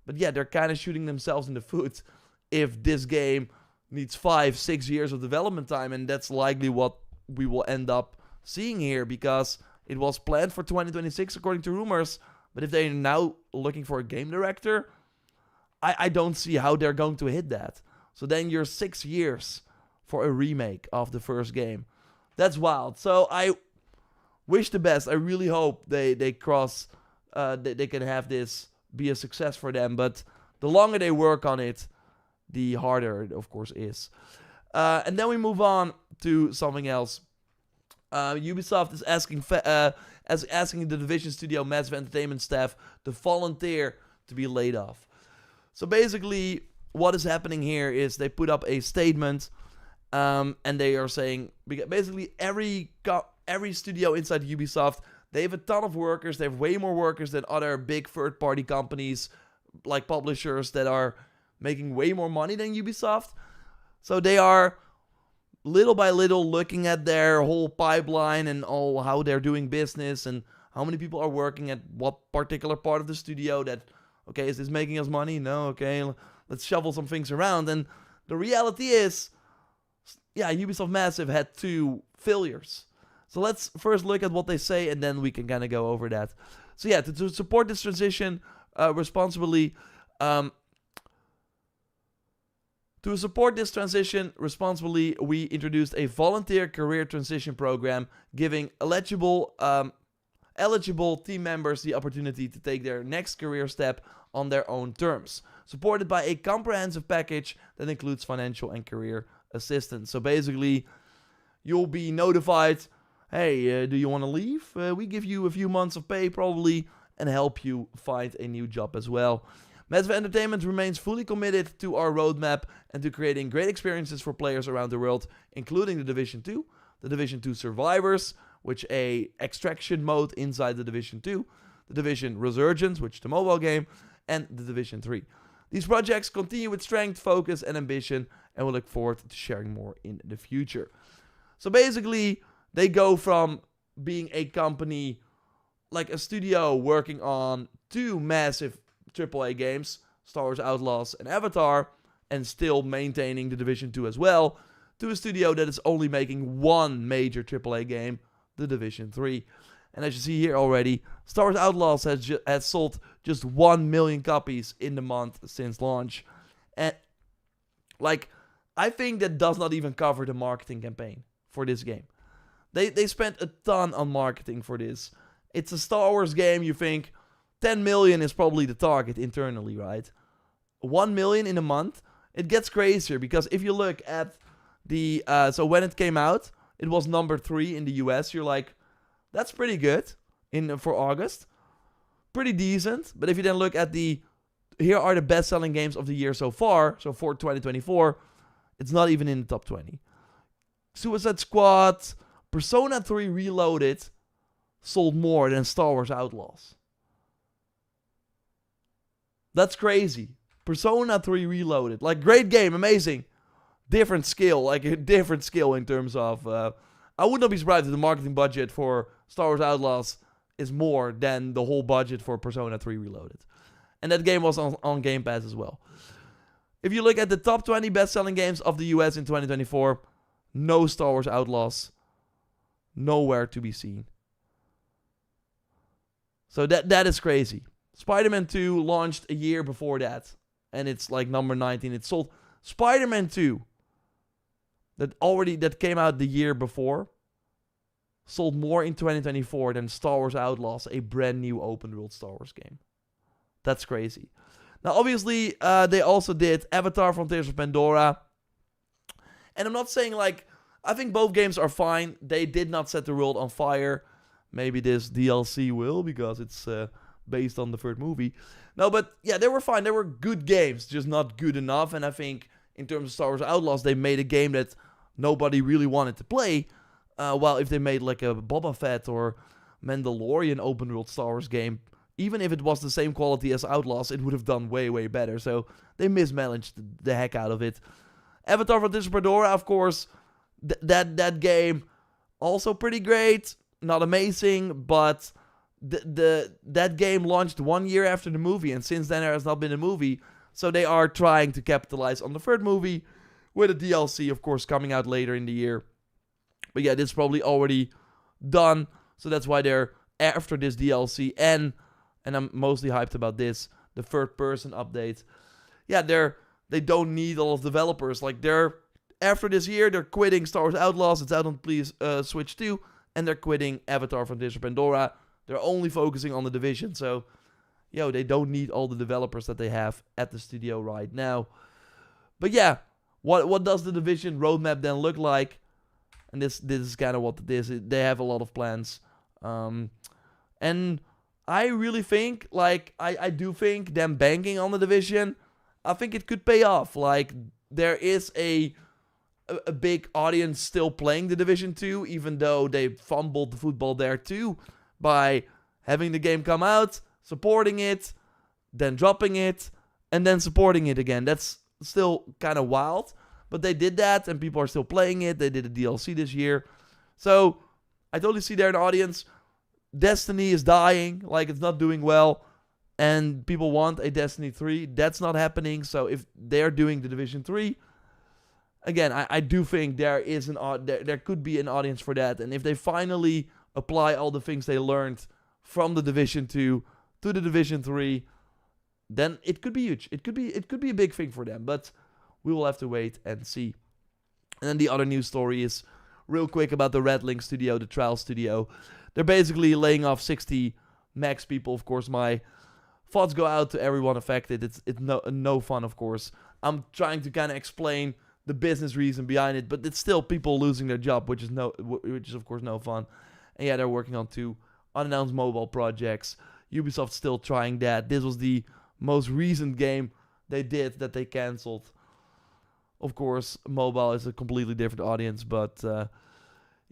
But yeah, they're kind of shooting themselves in the foot if this game needs 5-6 years of development time. And that's likely what we will end up seeing here, because it was planned for 2026 according to rumors, but if they're now looking for a game director, I don't see how they're going to hit that. So then you're 6 years for a remake of the first game. That's wild. So I wish the best. I really hope they cross, they can have this be a success for them. But the longer they work on it, the harder it, of course, is. And then we move on to something else. Ubisoft is asking the Division Studio Massive Entertainment staff to volunteer to be laid off. So basically, what is happening here is they put up a statement, and they are saying basically every studio inside Ubisoft, they have a ton of workers. They have way more workers than other big third-party companies, like publishers that are making way more money than Ubisoft. So they are little by little looking at their whole pipeline and all how they're doing business and how many people are working at what particular part of the studio. That, okay, is this making us money? No, okay, let's shuffle some things around. And the reality is, yeah, Ubisoft Massive had 2 failures. So let's first look at what they say, and then we can kind of go over that. So yeah, to support this transition responsibly, we introduced a volunteer career transition program, giving eligible team members the opportunity to take their next career step on their own terms. supported by a comprehensive package that includes financial and career assistance. So basically, you'll be notified, hey, do you want to leave? We give you a few months of pay probably and help you find a new job as well. Massive Entertainment remains fully committed to our roadmap and to creating great experiences for players around the world, including the Division 2, the Division 2 Survivors, which a extraction mode inside the Division 2, the Division Resurgence, which is the mobile game, and the Division 3. These projects continue with strength, focus, and ambition, and we look forward to sharing more in the future. So basically, they go from being a company, like a studio working on 2 massive AAA games, Star Wars Outlaws and Avatar, and still maintaining the Division 2 as well, to a studio that is only making 1 major AAA game, the Division 3. And as you see here already, Star Wars Outlaws has sold just 1 million copies in the month since launch. And, I think that does not even cover the marketing campaign for this game. They spent a ton on marketing for this. It's a Star Wars game, you think 10 million is probably the target internally, right? 1 million in a month. It gets crazier because if you look at the... so when it came out, it was number 3 in the US. You're like, that's pretty good for August. Pretty decent. But if you then look at here are the best-selling games of the year so far. So for 2024, it's not even in the top 20. Suicide Squad, Persona 3 Reloaded sold more than Star Wars Outlaws. That's crazy. Persona 3 Reloaded. Great game, amazing. Different skill, a different skill in terms of... I would not be surprised if the marketing budget for Star Wars Outlaws is more than the whole budget for Persona 3 Reloaded. And that game was on Game Pass as well. If you look at the top 20 best-selling games of the US in 2024, no Star Wars Outlaws. Nowhere to be seen. So that is crazy. Spider-Man 2 launched a year before that. And it's number 19. It sold Spider-Man 2. That came out the year before. Sold more in 2024 than Star Wars Outlaws, a brand new open world Star Wars game. That's crazy. Now obviously they also did Avatar Frontiers of Pandora. And I'm not saying I think both games are fine. They did not set the world on fire. Maybe this DLC will because it's based on the third movie. No, but yeah, they were fine. They were good games, just not good enough. And I think in terms of Star Wars Outlaws, they made a game that nobody really wanted to play. While if they made a Boba Fett or Mandalorian open world Star Wars game, even if it was the same quality as Outlaws, it would have done way, way better. So they mismanaged the heck out of it. Avatar Frontiers of Pandora, of course, that game also pretty great. Not amazing, but that game launched 1 year after the movie, and since then there has not been a movie. So they are trying to capitalize on the third movie with a DLC, of course, coming out later in the year. But yeah, this is probably already done, so that's why they're after this DLC, and I'm mostly hyped about this, the third-person update. Yeah, they don't need all of developers. They're after this year, they're quitting Star Wars Outlaws. It's out on Switch 2. And they're quitting Avatar Frontiers of Pandora. They're only focusing on the Division. So, they don't need all the developers that they have at the studio right now. But yeah, what does the Division roadmap then look like? And this is kind of what it is. They have a lot of plans. And I really think, I do think them banking on the Division, I think it could pay off. There is a big audience still playing the Division 2, even though they fumbled the football there too, by having the game come out, supporting it, then dropping it, and then supporting it again. That's still kind of wild, but they did that, and people are still playing it. They did a DLC this year. So, I totally see there an audience. Destiny is dying, it's not doing well, and people want a Destiny 3. That's not happening, so if they're doing the Division 3, again, I do think there could be an audience for that. And if they finally apply all the things they learned from the Division 2 to the Division 3, then it could be huge. It could be a big thing for them. But we will have to wait and see. And then the other news story is real quick about the Red Link studio, the trial studio. They're basically laying off 60 max people. Of course, my thoughts go out to everyone affected. It's no fun, of course. I'm trying to kind of explain the business reason behind it, but it's still people losing their job, which is of course no fun. And yeah, they're working on 2 unannounced mobile projects. Ubisoft's still trying that. This was the most recent game they did that they cancelled. Of course, mobile is a completely different audience, but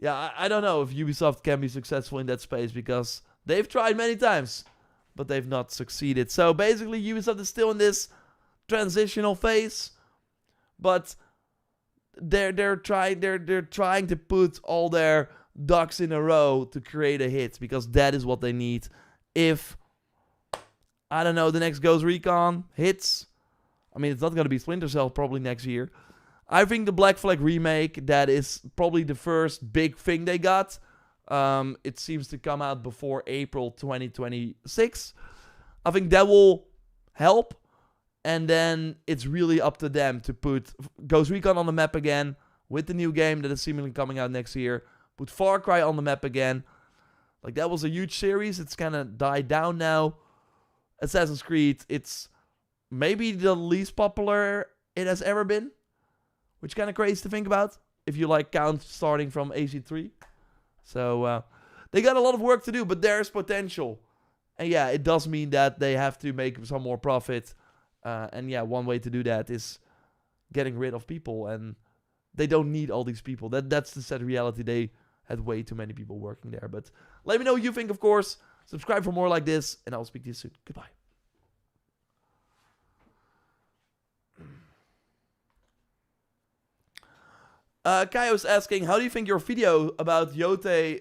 yeah, I don't know if Ubisoft can be successful in that space because they've tried many times, but they've not succeeded. So basically, Ubisoft is still in this transitional phase, but they're trying to put all their ducks in a row to create a hit because that is what they need. If I don't know, the next Ghost Recon hits, I mean, it's not going to be Splinter Cell probably next year. I think the Black Flag remake, that is probably the first big thing they got. It seems to come out before April 2026. I think that will help. And then it's really up to them to put Ghost Recon on the map again with the new game that is seemingly coming out next year. Put Far Cry on the map again. Like, that was a huge series. It's kind of died down now. Assassin's Creed, it's maybe the least popular it has ever been. Which kind of crazy to think about. If you like count starting from AC3. So, they got a lot of work to do, but there's potential. And yeah, it does mean that they have to make some more profit. And yeah, one way to do that is getting rid of people. And they don't need all these people. That's the sad reality. They had way too many people working there. But let me know what you think, of course. Subscribe for more like this. And I'll speak to you soon. Goodbye. Kaio's asking, how do you think your videos about Yote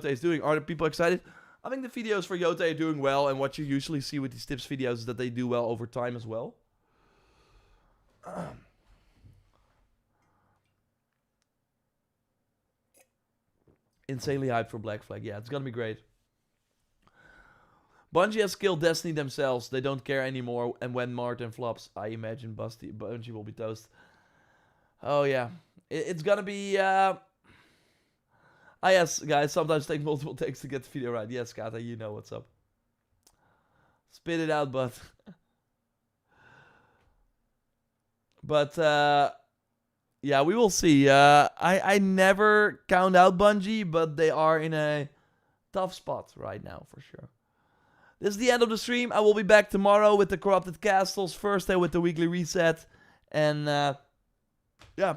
is doing? Are the people excited? I think the videos for Yote are doing well, and what you usually see with these tips videos is that they do well over time as well. Insanely hyped for Black Flag. Yeah, it's gonna be great. Bungie has killed Destiny themselves. They don't care anymore, and when Martin flops, I imagine Bungie will be toast. Oh, yeah. It's gonna be, yes, guys, sometimes take multiple takes to get the video right. Yes, Kata, you know what's up. Spit it out, but... but, yeah, we will see. I never count out Bungie, but they are in a tough spot right now, for sure. This is the end of the stream. I will be back tomorrow with the Corrupted Castles. Thursday with the weekly reset. And, yeah,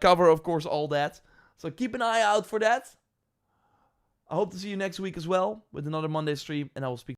cover, of course, all that. So keep an eye out for that. I hope to see you next week as well with another Monday stream, and I will speak